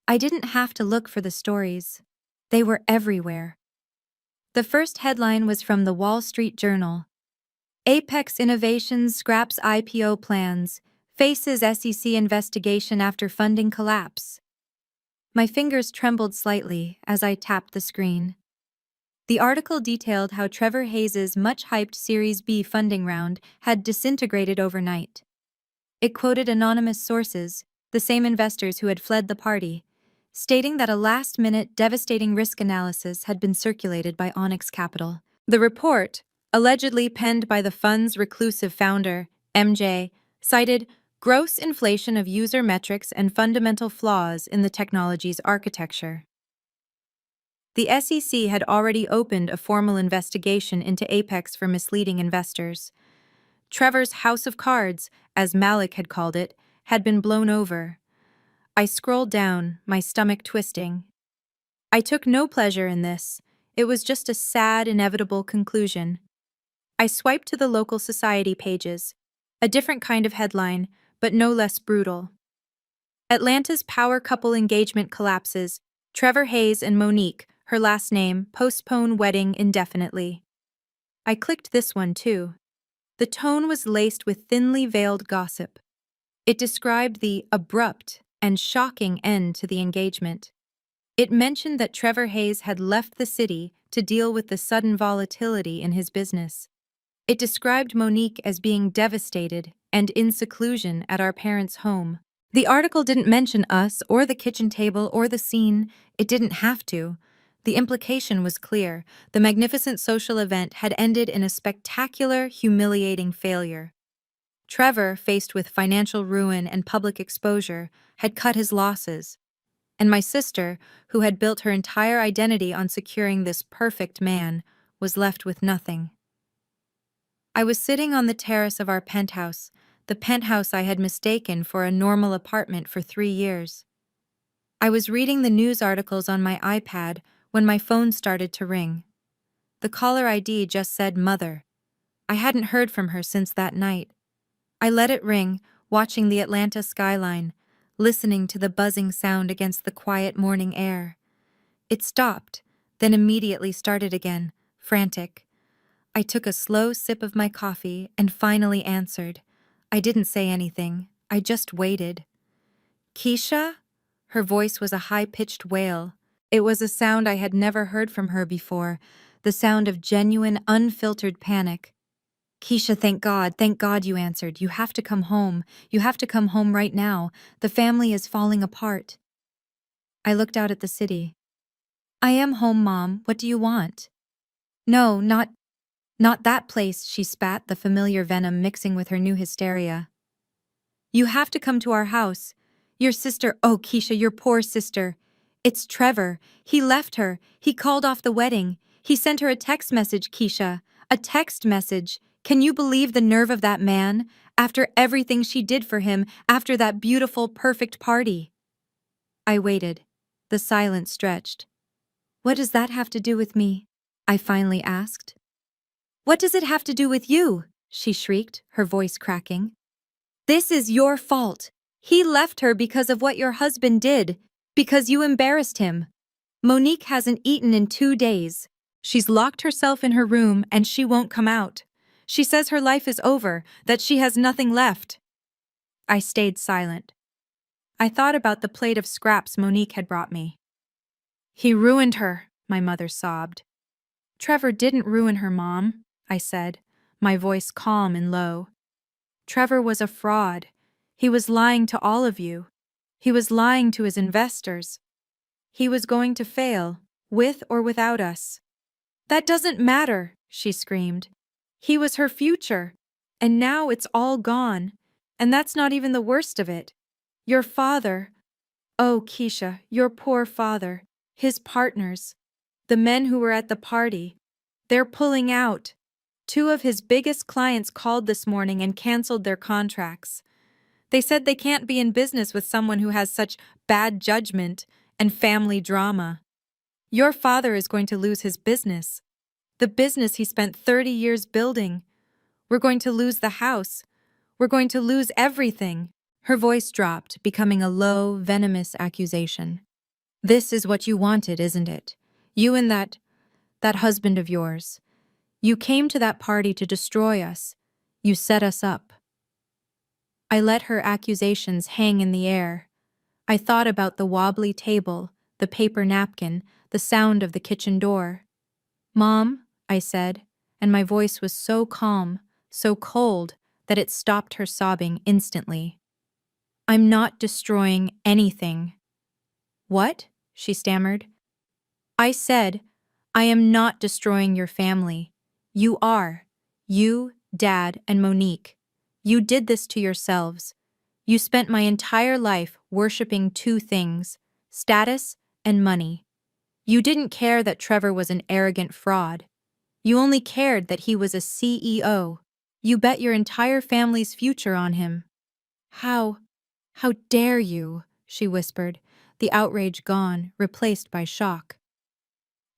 Speaker 1: I didn't have to look for the stories. They were everywhere. The first headline was from the Wall Street Journal. Apex Innovations scraps IPO plans, faces SEC investigation after funding collapse. My fingers trembled slightly as I tapped the screen. The article detailed how Trevor Hayes' much-hyped Series B funding round had disintegrated overnight. It quoted anonymous sources, the same investors who had fled the party, stating that a last-minute, devastating risk analysis had been circulated by Onyx Capital. The report, allegedly penned by the fund's reclusive founder, MJ, cited gross inflation of user metrics and fundamental flaws in the technology's architecture. The SEC had already opened a formal investigation into Apex for misleading investors. Trevor's house of cards, as Malik had called it, had been blown over. I scrolled down, my stomach twisting. I took no pleasure in this. It was just a sad, inevitable conclusion. I swiped to the local society pages. A different kind of headline, but no less brutal. Atlanta's power couple engagement collapses. Trevor Hayes and Monique, her last name, postpone wedding indefinitely. I clicked this one too. The tone was laced with thinly veiled gossip. It described the abrupt and shocking end to the engagement. It mentioned that Trevor Hayes had left the city to deal with the sudden volatility in his business. It described Monique as being devastated and in seclusion at our parents' home. The article didn't mention us or the kitchen table or the scene. It didn't have to. The implication was clear. The magnificent social event had ended in a spectacular, humiliating failure. Trevor, faced with financial ruin and public exposure, had cut his losses. And my sister, who had built her entire identity on securing this perfect man, was left with nothing. I was sitting on the terrace of our penthouse, the penthouse I had mistaken for a normal apartment for 3 years. I was reading the news articles on my iPad when my phone started to ring. The caller ID just said Mother. I hadn't heard from her since that night. I let it ring, watching the Atlanta skyline, listening to the buzzing sound against the quiet morning air. It stopped, then immediately started again, frantic. I took a slow sip of my coffee and finally answered. I didn't say anything. I just waited. Keisha? Her voice was a high-pitched wail. It was a sound I had never heard from her before, the sound of genuine, unfiltered panic. Keisha, thank God you answered. You have to come home. You have to come home right now. The family is falling apart. I looked out at the city. I am home, Mom. What do you want? No, not that place, she spat, the familiar venom mixing with her new hysteria. You have to come to our house. Your sister, oh Keisha, your poor sister. It's Trevor. He left her. He called off the wedding. He sent her a text message, Keisha. A text message. Can you believe the nerve of that man? After everything she did for him, after that beautiful, perfect party. I waited. The silence stretched. What does that have to do with me? I finally asked. What does it have to do with you? She shrieked, her voice cracking. This is your fault. He left her because of what your husband did, because you embarrassed him. Monique hasn't eaten in 2 days. She's locked herself in her room and she won't come out. She says her life is over, that she has nothing left. I stayed silent. I thought about the plate of scraps Monique had brought me. He ruined her, my mother sobbed. Trevor didn't ruin her, Mom, I said, my voice calm and low. Trevor was a fraud. He was lying to all of you. He was lying to his investors. He was going to fail, with or without us. That doesn't matter, she screamed. He was her future, and now it's all gone. And that's not even the worst of it. Your father, oh Keisha, your poor father, his partners, the men who were at the party, they're pulling out. 2 of his biggest clients called this morning and canceled their contracts. They said they can't be in business with someone who has such bad judgment and family drama. Your father is going to lose his business. The business he spent 30 years building. We're going to lose the house. We're going to lose everything. Her voice dropped, becoming a low, venomous accusation. This is what you wanted, isn't it? You and that husband of yours. You came to that party to destroy us. You set us up. I let her accusations hang in the air. I thought about the wobbly table, the paper napkin, the sound of the kitchen door. Mom, I said, and my voice was so calm, so cold, that it stopped her sobbing instantly. I'm not destroying anything. What? She stammered. I said, I am not destroying your family. You are. You, Dad, and Monique. You did this to yourselves. You spent my entire life worshiping 2 things, status and money. You didn't care that Trevor was an arrogant fraud. You only cared that he was a CEO. You bet your entire family's future on him. How dare you, she whispered, the outrage gone, replaced by shock.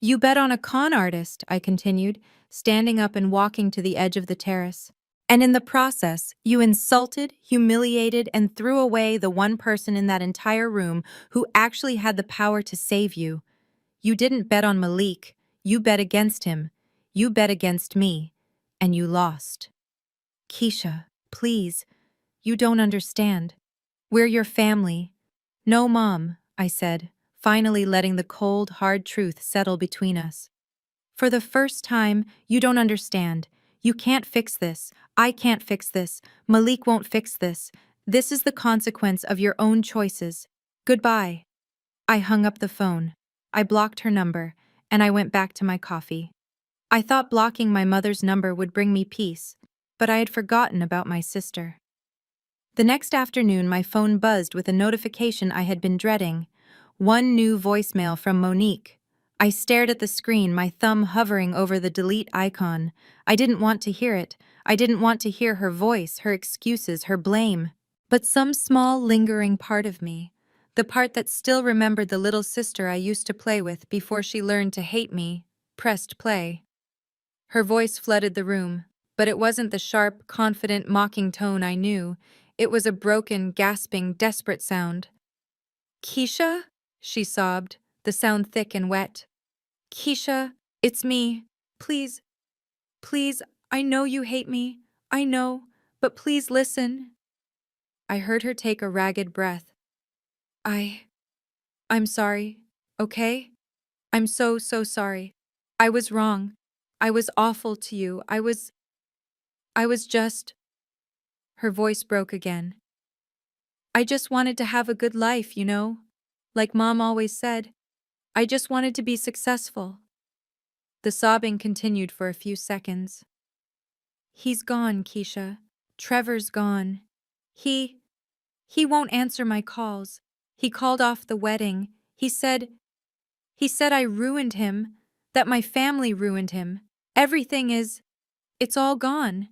Speaker 1: You bet on a con artist, I continued, standing up and walking to the edge of the terrace. And in the process, you insulted, humiliated, and threw away the one person in that entire room who actually had the power to save you. You didn't bet on Malik. You bet against him. You bet against me. And you lost. Keisha, please. You don't understand. We're your family. No, Mom, I said, finally letting the cold, hard truth settle between us. For the first time, you don't understand. You can't fix this. I can't fix this. Malik won't fix this. This is the consequence of your own choices. Goodbye. I hung up the phone. I blocked her number, and I went back to my coffee. I thought blocking my mother's number would bring me peace, but I had forgotten about my sister. The next afternoon, my phone buzzed with a notification I had been dreading. One new voicemail from Monique. I stared at the screen, my thumb hovering over the delete icon. I didn't want to hear it. I didn't want to hear her voice, her excuses, her blame. But some small, lingering part of me, the part that still remembered the little sister I used to play with before she learned to hate me, pressed play. Her voice flooded the room, but it wasn't the sharp, confident, mocking tone I knew. It was a broken, gasping, desperate sound. Keisha? She sobbed, the sound thick and wet. Keisha, it's me. Please, please, I know you hate me. I know, but please listen. I heard her take a ragged breath. I'm sorry, okay? I'm so sorry. I was wrong. I was awful to you. I was just... Her voice broke again. I just wanted to have a good life, you know? Like Mom always said. I just wanted to be successful. The sobbing continued for a few seconds. He's gone, Keisha. Trevor's gone. He won't answer my calls. He called off the wedding. He said I ruined him, that my family ruined him. It's all gone.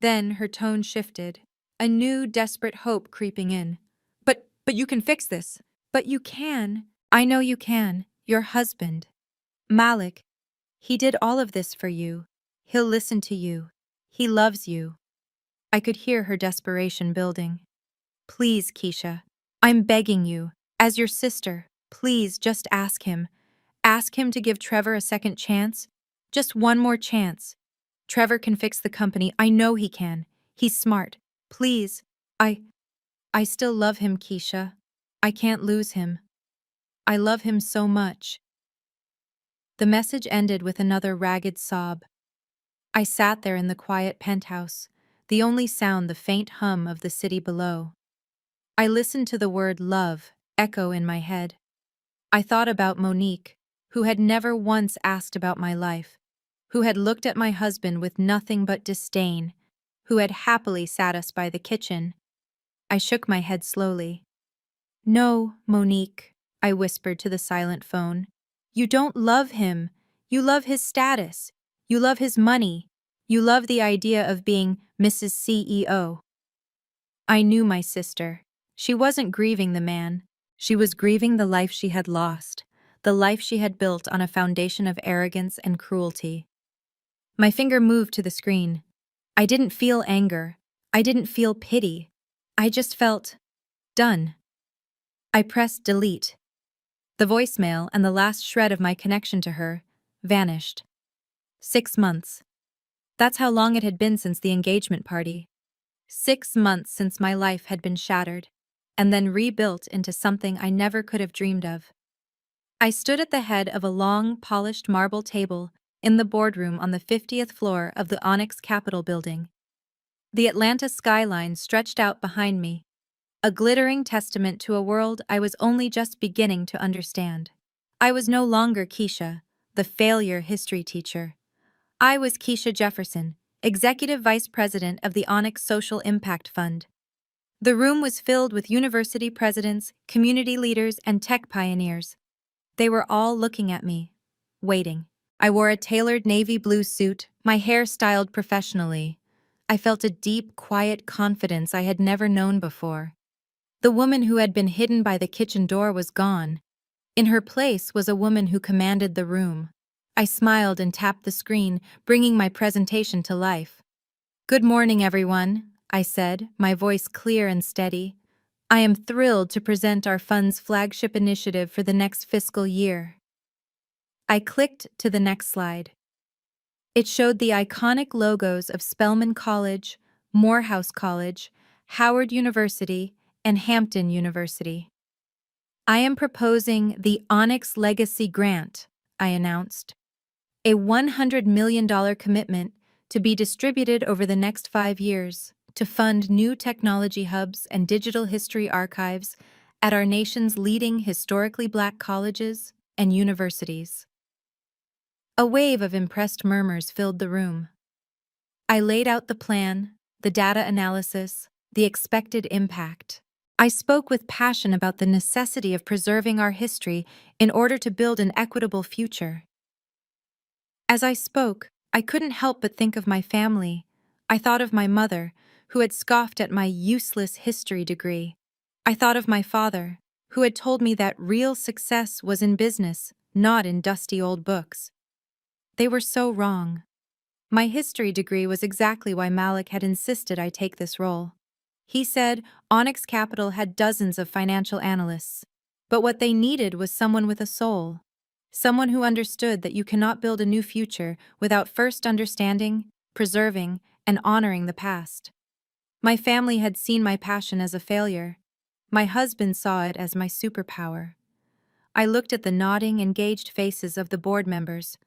Speaker 1: Then her tone shifted, a new desperate hope creeping in. But you can fix this. But you can. I know you can. Your husband. Malik. He did all of this for you. He'll listen to you. He loves you. I could hear her desperation building. Please, Keisha. I'm begging you. As your sister, please just ask him. Ask him to give Trevor a second chance. Just one more chance. Trevor can fix the company. I know he can. He's smart. Please. I still love him, Keisha. I can't lose him. I love him so much. The message ended with another ragged sob. I sat there in the quiet penthouse, the only sound the faint hum of the city below. I listened to the word love echo in my head. I thought about Monique, who had never once asked about my life, who had looked at my husband with nothing but disdain, who had happily sat us by the kitchen. I shook my head slowly. No, Monique, I whispered to the silent phone. You don't love him. You love his status. You love his money. You love the idea of being Mrs. CEO. I knew my sister. She wasn't grieving the man. She was grieving the life she had lost, the life she had built on a foundation of arrogance and cruelty. My finger moved to the screen. I didn't feel anger. I didn't feel pity. I just felt done. I pressed delete. The voicemail and the last shred of my connection to her vanished. 6 months. That's how long it had been since the engagement party. 6 months since my life had been shattered, and then rebuilt into something I never could have dreamed of. I stood at the head of a long, polished marble table in the boardroom on the 50th floor of the Onyx Capitol building. The Atlanta skyline stretched out behind me, a glittering testament to a world I was only just beginning to understand. I was no longer Keisha, the failure history teacher. I was Keisha Jefferson, Executive Vice President of the Onyx Social Impact Fund. The room was filled with university presidents, community leaders, and tech pioneers. They were all looking at me, waiting. I wore a tailored navy blue suit, my hair styled professionally. I felt a deep, quiet confidence I had never known before. The woman who had been hidden by the kitchen door was gone. In her place was a woman who commanded the room. I smiled and tapped the screen, bringing my presentation to life. Good morning, everyone, I said, my voice clear and steady. I am thrilled to present our fund's flagship initiative for the next fiscal year. I clicked to the next slide. It showed the iconic logos of Spelman College, Morehouse College, Howard University, and Hampton University. I am proposing the Onyx Legacy Grant, I announced. A $100 million commitment to be distributed over the next 5 years to fund new technology hubs and digital history archives at our nation's leading historically Black colleges and universities. A wave of impressed murmurs filled the room. I laid out the plan, the data analysis, the expected impact. I spoke with passion about the necessity of preserving our history in order to build an equitable future. As I spoke, I couldn't help but think of my family. I thought of my mother, who had scoffed at my useless history degree. I thought of my father, who had told me that real success was in business, not in dusty old books. They were so wrong. My history degree was exactly why Malik had insisted I take this role. He said Onyx Capital had dozens of financial analysts, but what they needed was someone with a soul. Someone who understood that you cannot build a new future without first understanding, preserving, and honoring the past. My family had seen my passion as a failure. My husband saw it as my superpower. I looked at the nodding, engaged faces of the board members.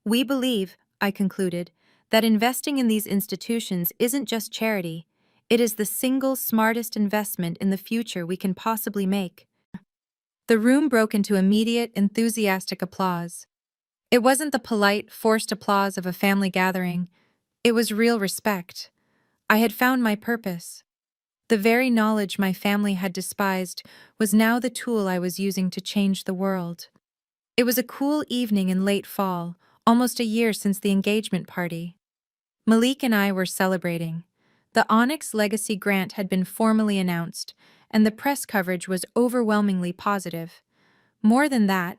Speaker 1: We believe, I concluded, that investing in these institutions isn't just charity, it is the single smartest investment in the future we can possibly make. The room broke into immediate, enthusiastic applause. It wasn't the polite, forced applause of a family gathering. It was real respect. I had found my purpose. The very knowledge my family had despised was now the tool I was using to change the world. It was a cool evening in late fall, almost a year since the engagement party. Malik and I were celebrating. The Onyx Legacy grant had been formally announced, and the press coverage was overwhelmingly positive. More than that,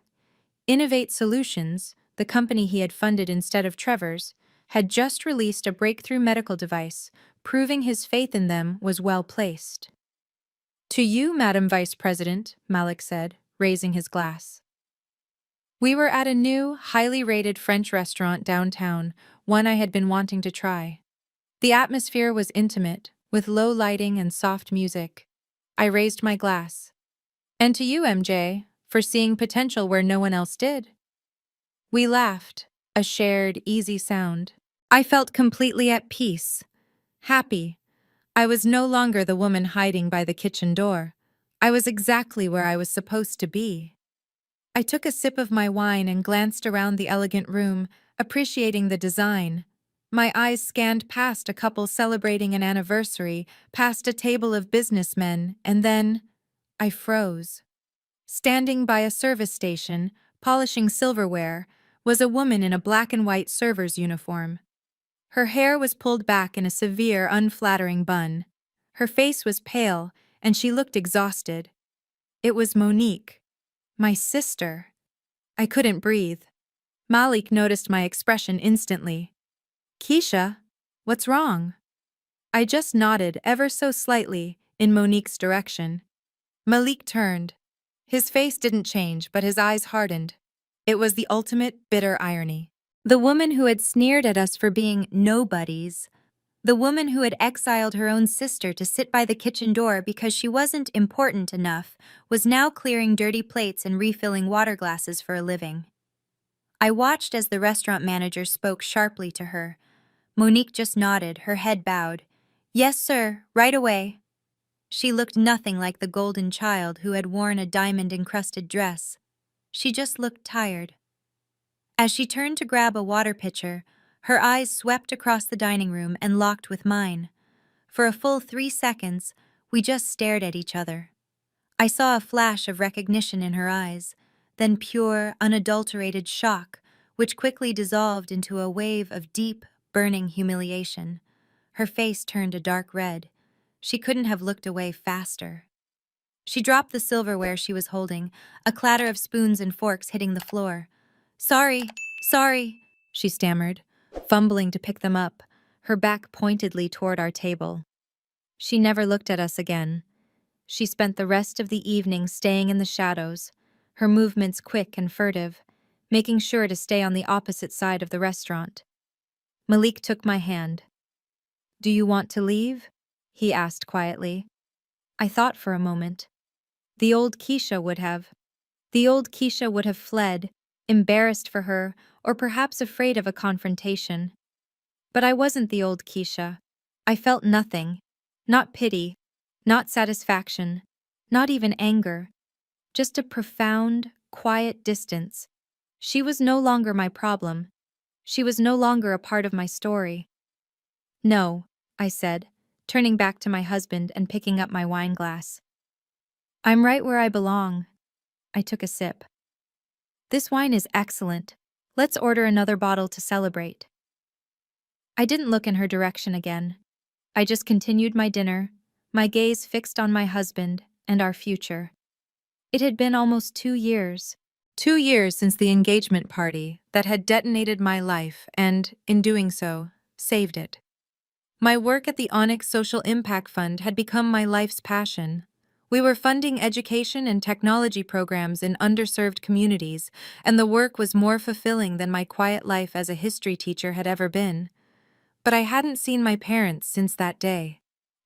Speaker 1: Innovate Solutions, the company he had funded instead of Trevor's, had just released a breakthrough medical device, proving his faith in them was well placed. "To you, Madam Vice President," Malik said, raising his glass. We were at a new, highly rated French restaurant downtown, one I had been wanting to try. The atmosphere was intimate, with low lighting and soft music. I raised my glass. "And to you, MJ, for seeing potential where no one else did." We laughed, a shared, easy sound. I felt completely at peace, happy. I was no longer the woman hiding by the kitchen door. I was exactly where I was supposed to be. I took a sip of my wine and glanced around the elegant room, appreciating the design. My eyes scanned past a couple celebrating an anniversary, past a table of businessmen, and then I froze. Standing by a service station, polishing silverware, was a woman in a black and white server's uniform. Her hair was pulled back in a severe, unflattering bun. Her face was pale, and she looked exhausted. It was Monique, my sister. I couldn't breathe. Malik noticed my expression instantly. "Keisha, what's wrong?" I just nodded ever so slightly in Monique's direction. Malik turned. His face didn't change, but his eyes hardened. It was the ultimate bitter irony. The woman who had sneered at us for being nobodies, the woman who had exiled her own sister to sit by the kitchen door because she wasn't important enough, was now clearing dirty plates and refilling water glasses for a living. I watched as the restaurant manager spoke sharply to her. Monique just nodded, her head bowed. "Yes, sir, right away." She looked nothing like the golden child who had worn a diamond-encrusted dress. She just looked tired. As she turned to grab a water pitcher, her eyes swept across the dining room and locked with mine. For a full 3 seconds, we just stared at each other. I saw a flash of recognition in her eyes, then pure, unadulterated shock, which quickly dissolved into a wave of deep, burning humiliation. Her face turned a dark red. She couldn't have looked away faster. She dropped the silverware she was holding, a clatter of spoons and forks hitting the floor. Sorry, she stammered, fumbling to pick them up, her back pointedly toward our table. She never looked at us again. She spent the rest of the evening staying in the shadows, her movements quick and furtive, making sure to stay on the opposite side of the restaurant. Malik took my hand. "Do you want to leave?" he asked quietly. I thought for a moment. The old Keisha would have. The old Keisha would have fled, embarrassed for her, or perhaps afraid of a confrontation. But I wasn't the old Keisha. I felt nothing. Not pity, not satisfaction, not even anger. Just a profound, quiet distance. She was no longer my problem. She was no longer a part of my story. "No," I said, turning back to my husband and picking up my wine glass. "I'm right where I belong." I took a sip. "This wine is excellent. Let's order another bottle to celebrate." I didn't look in her direction again. I just continued my dinner, my gaze fixed on my husband and our future. It had been almost 2 years. 2 years since the engagement party that had detonated my life and, in doing so, saved it. My work at the Onyx Social Impact Fund had become my life's passion. We were funding education and technology programs in underserved communities, and the work was more fulfilling than my quiet life as a history teacher had ever been. But I hadn't seen my parents since that day.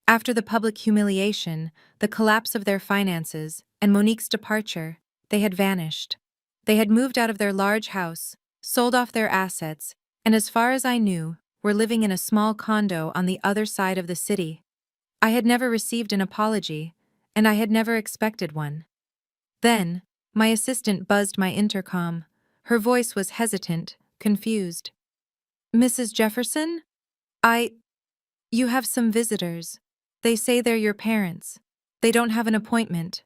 Speaker 1: After the public humiliation, the collapse of their finances, and Monique's departure, they had vanished. They had moved out of their large house, sold off their assets, and as far as I knew, were living in a small condo on the other side of the city. I had never received an apology, and I had never expected one. Then, my assistant buzzed my intercom. Her voice was hesitant, confused. "Mrs. Jefferson? I... You have some visitors. They say they're your parents. They don't have an appointment."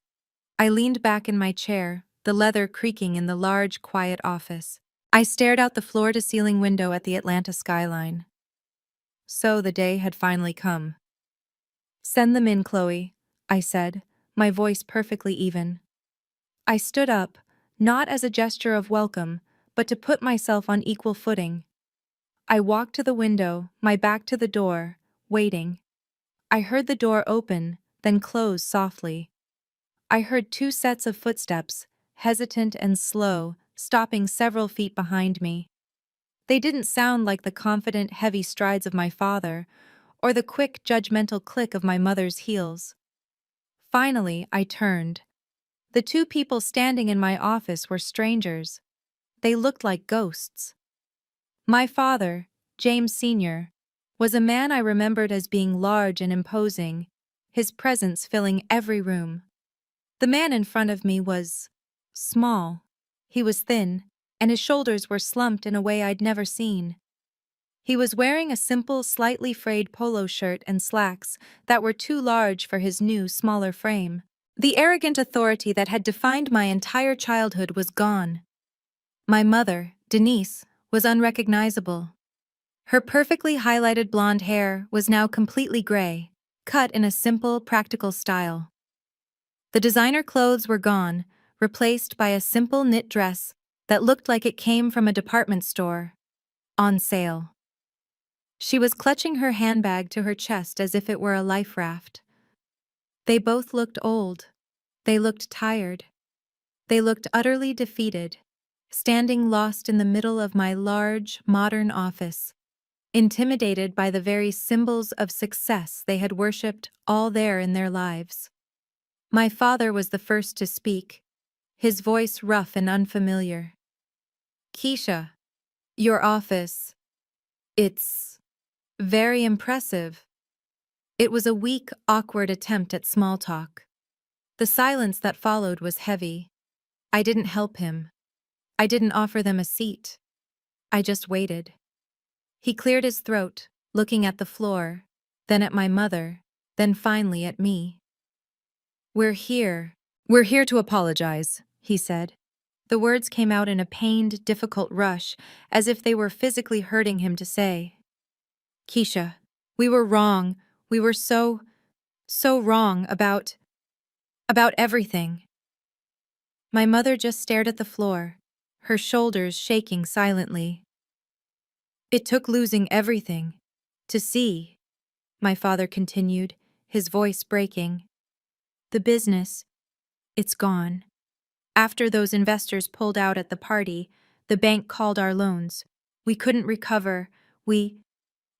Speaker 1: I leaned back in my chair, the leather creaking in the large, quiet office. I stared out the floor-to-ceiling window at the Atlanta skyline. So the day had finally come. "Send them in, Chloe," I said, my voice perfectly even. I stood up, not as a gesture of welcome, but to put myself on equal footing. I walked to the window, my back to the door, waiting. I heard the door open, then close softly. I heard two sets of footsteps, hesitant and slow, stopping several feet behind me. They didn't sound like the confident, heavy strides of my father, or the quick, judgmental click of my mother's heels. Finally, I turned. The two people standing in my office were strangers. They looked like ghosts. My father, James Sr., was a man I remembered as being large and imposing, his presence filling every room. The man in front of me was small. He was thin, and his shoulders were slumped in a way I'd never seen. He was wearing a simple, slightly frayed polo shirt and slacks that were too large for his new, smaller frame. The arrogant authority that had defined my entire childhood was gone. My mother, Denise, was unrecognizable. Her perfectly highlighted blonde hair was now completely gray, cut in a simple, practical style. The designer clothes were gone, replaced by a simple knit dress that looked like it came from a department store. On sale. She was clutching her handbag to her chest as if it were a life raft. They both looked old. They looked tired. They looked utterly defeated, standing lost in the middle of my large, modern office, intimidated by the very symbols of success they had worshipped all there in their lives. My father was the first to speak, his voice rough and unfamiliar. "Keisha, your office, it's very impressive." It was a weak, awkward attempt at small talk. The silence that followed was heavy. I didn't help him. I didn't offer them a seat. I just waited. He cleared his throat, looking at the floor, then at my mother, then finally at me. We're here to apologize," he said. The words came out in a pained, difficult rush, as if they were physically hurting him to say. "Keisha, we were wrong. We were so wrong about everything." My mother just stared at the floor, her shoulders shaking silently. "It took losing everything to see," my father continued, his voice breaking. "The business, it's gone. After those investors pulled out at the party, the bank called our loans. We couldn't recover. We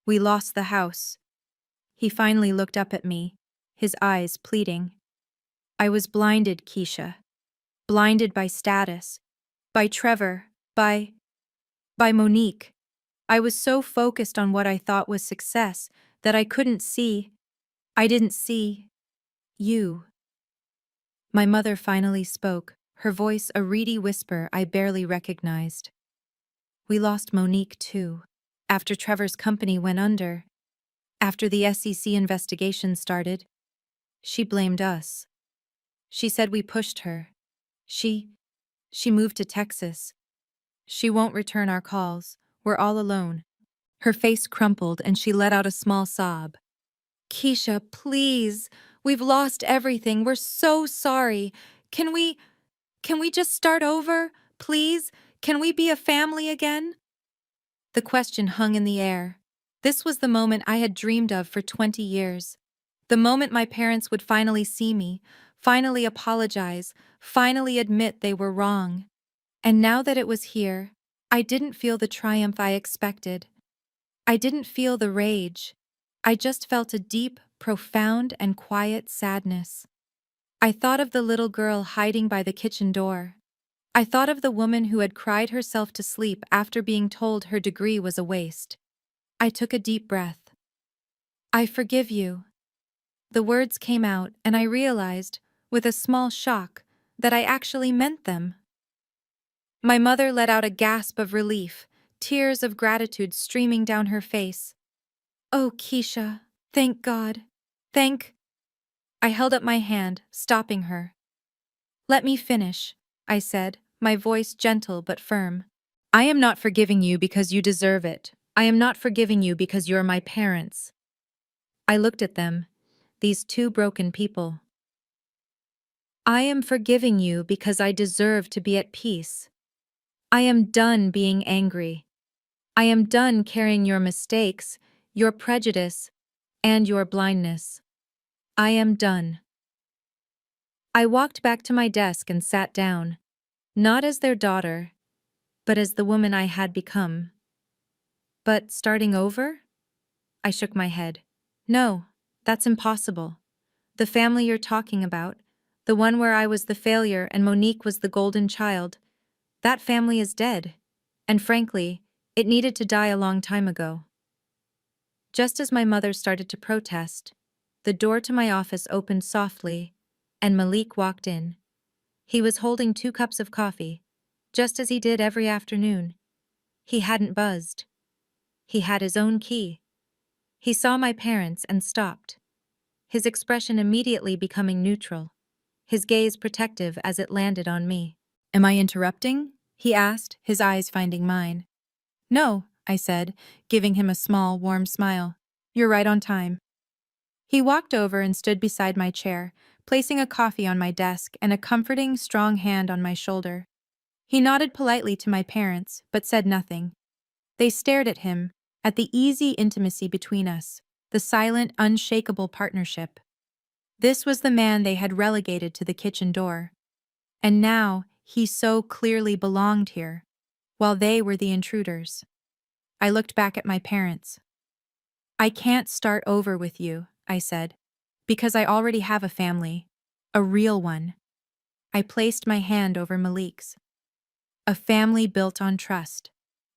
Speaker 1: lost the house." He finally looked up at me, his eyes pleading. "I was blinded, Keisha. Blinded by status, by Trevor, by Monique. I was so focused on what I thought was success that I didn't see you." My mother finally spoke, her voice a reedy whisper I barely recognized. "We lost Monique too. After Trevor's company went under, after the SEC investigation started, she blamed us. She said we pushed her. She moved to Texas. She won't return our calls. We're all alone." Her face crumpled and she let out a small sob. "Keisha, please. We've lost everything. We're so sorry. Can we just start over, please? Can we be a family again?" The question hung in the air. This was the moment I had dreamed of for 20 years. The moment my parents would finally see me, finally apologize, finally admit they were wrong. And now that it was here, I didn't feel the triumph I expected. I didn't feel the rage. I just felt a deep, profound, and quiet sadness. I thought of the little girl hiding by the kitchen door. I thought of the woman who had cried herself to sleep after being told her degree was a waste. I took a deep breath. I forgive you. The words came out and I realized, with a small shock, that I actually meant them. My mother let out a gasp of relief, tears of gratitude streaming down her face. Oh, Keisha, thank God. Thank. I held up my hand, stopping her. Let me finish, I said, my voice gentle but firm. I am not forgiving you because you deserve it. I am not forgiving you because you're my parents. I looked at them, these two broken people. I am forgiving you because I deserve to be at peace. I am done being angry. I am done carrying your mistakes, your prejudice, and your blindness. I am done. I walked back to my desk and sat down, not as their daughter, but as the woman I had become. But starting over? I shook my head. No, that's impossible. The family you're talking about, the one where I was the failure and Monique was the golden child, that family is dead. And frankly, it needed to die a long time ago. Just as my mother started to protest, the door to my office opened softly, and Malik walked in. He was holding 2 cups of coffee, just as he did every afternoon. He hadn't buzzed. He had his own key. He saw my parents and stopped, his expression immediately becoming neutral, his gaze protective as it landed on me. Am I interrupting? He asked, his eyes finding mine. No, I said, giving him a small, warm smile. You're right on time. He walked over and stood beside my chair, placing a coffee on my desk and a comforting, strong hand on my shoulder. He nodded politely to my parents, but said nothing. They stared at him, at the easy intimacy between us, the silent, unshakable partnership. This was the man they had relegated to the kitchen door. And now, he so clearly belonged here, while they were the intruders. I looked back at my parents. I can't start over with you, I said, because I already have a family, a real one. I placed my hand over Malik's. A family built on trust,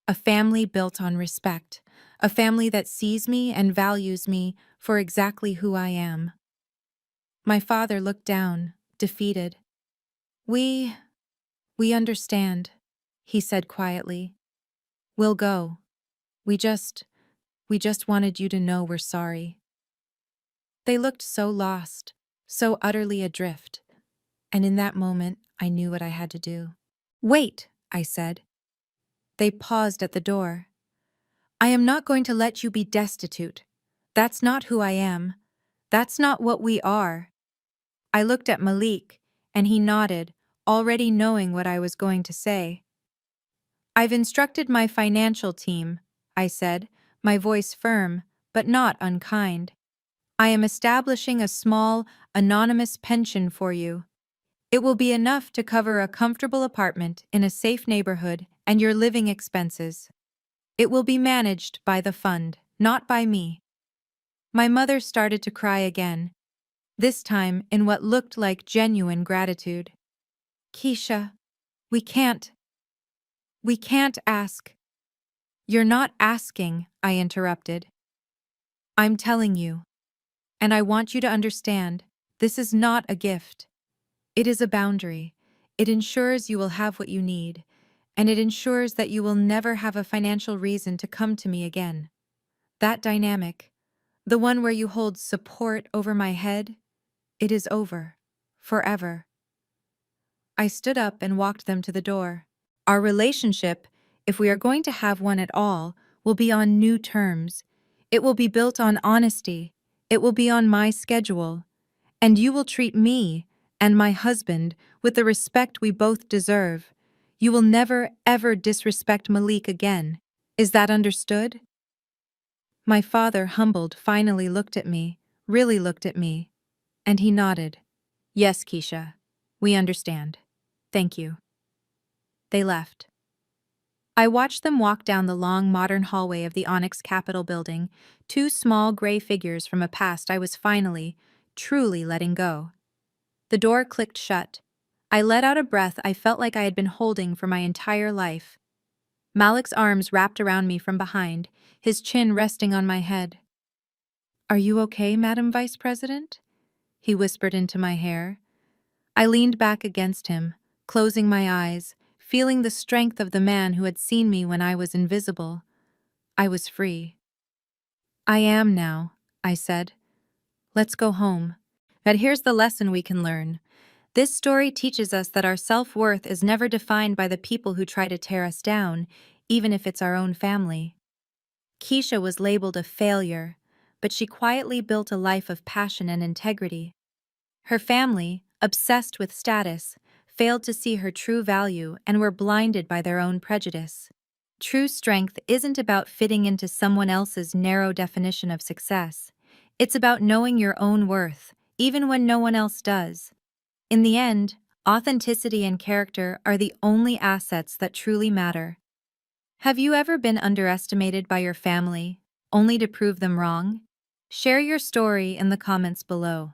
Speaker 1: a family built on respect, a family that sees me and values me for exactly who I am. My father looked down, defeated. We understand, he said quietly. We'll go. We just wanted you to know we're sorry. They looked so lost, so utterly adrift, and in that moment I knew what I had to do. Wait, I said. They paused at the door. I am not going to let you be destitute. That's not who I am. That's not what we are. I looked at Malik, and he nodded, already knowing what I was going to say. I've instructed my financial team, I said, my voice firm, but not unkind. I am establishing a small, anonymous pension for you. It will be enough to cover a comfortable apartment in a safe neighborhood and your living expenses. It will be managed by the fund, not by me. My mother started to cry again, this time in what looked like genuine gratitude. Keisha, we can't ask. You're not asking, I interrupted. I'm telling you. And I want you to understand, this is not a gift. It is a boundary. It ensures you will have what you need, and it ensures that you will never have a financial reason to come to me again. That dynamic, the one where you hold support over my head, it is over. Forever. I stood up and walked them to the door. Our relationship, if we are going to have one at all, will be on new terms. It will be built on honesty. It will be on my schedule. And you will treat me and my husband with the respect we both deserve. You will never, ever disrespect Malik again. Is that understood? My father, humbled, finally looked at me, really looked at me, and he nodded. Yes, Keisha, we understand. Thank you. They left. I watched them walk down the long modern hallway of the Onyx Capitol building, 2 small gray figures from a past I was finally, truly letting go. The door clicked shut. I let out a breath I felt like I had been holding for my entire life. Malik's arms wrapped around me from behind, his chin resting on my head. "Are you okay, Madam Vice President?" he whispered into my hair. I leaned back against him, closing my eyes, feeling the strength of the man who had seen me when I was invisible. I was free. "I am now," I said. "Let's go home." But here's the lesson we can learn. This story teaches us that our self-worth is never defined by the people who try to tear us down, even if it's our own family. Keisha was labeled a failure, but she quietly built a life of passion and integrity. Her family, obsessed with status, failed to see her true value and were blinded by their own prejudice. True strength isn't about fitting into someone else's narrow definition of success. It's about knowing your own worth, even when no one else does. In the end, authenticity and character are the only assets that truly matter. Have you ever been underestimated by your family, only to prove them wrong? Share your story in the comments below.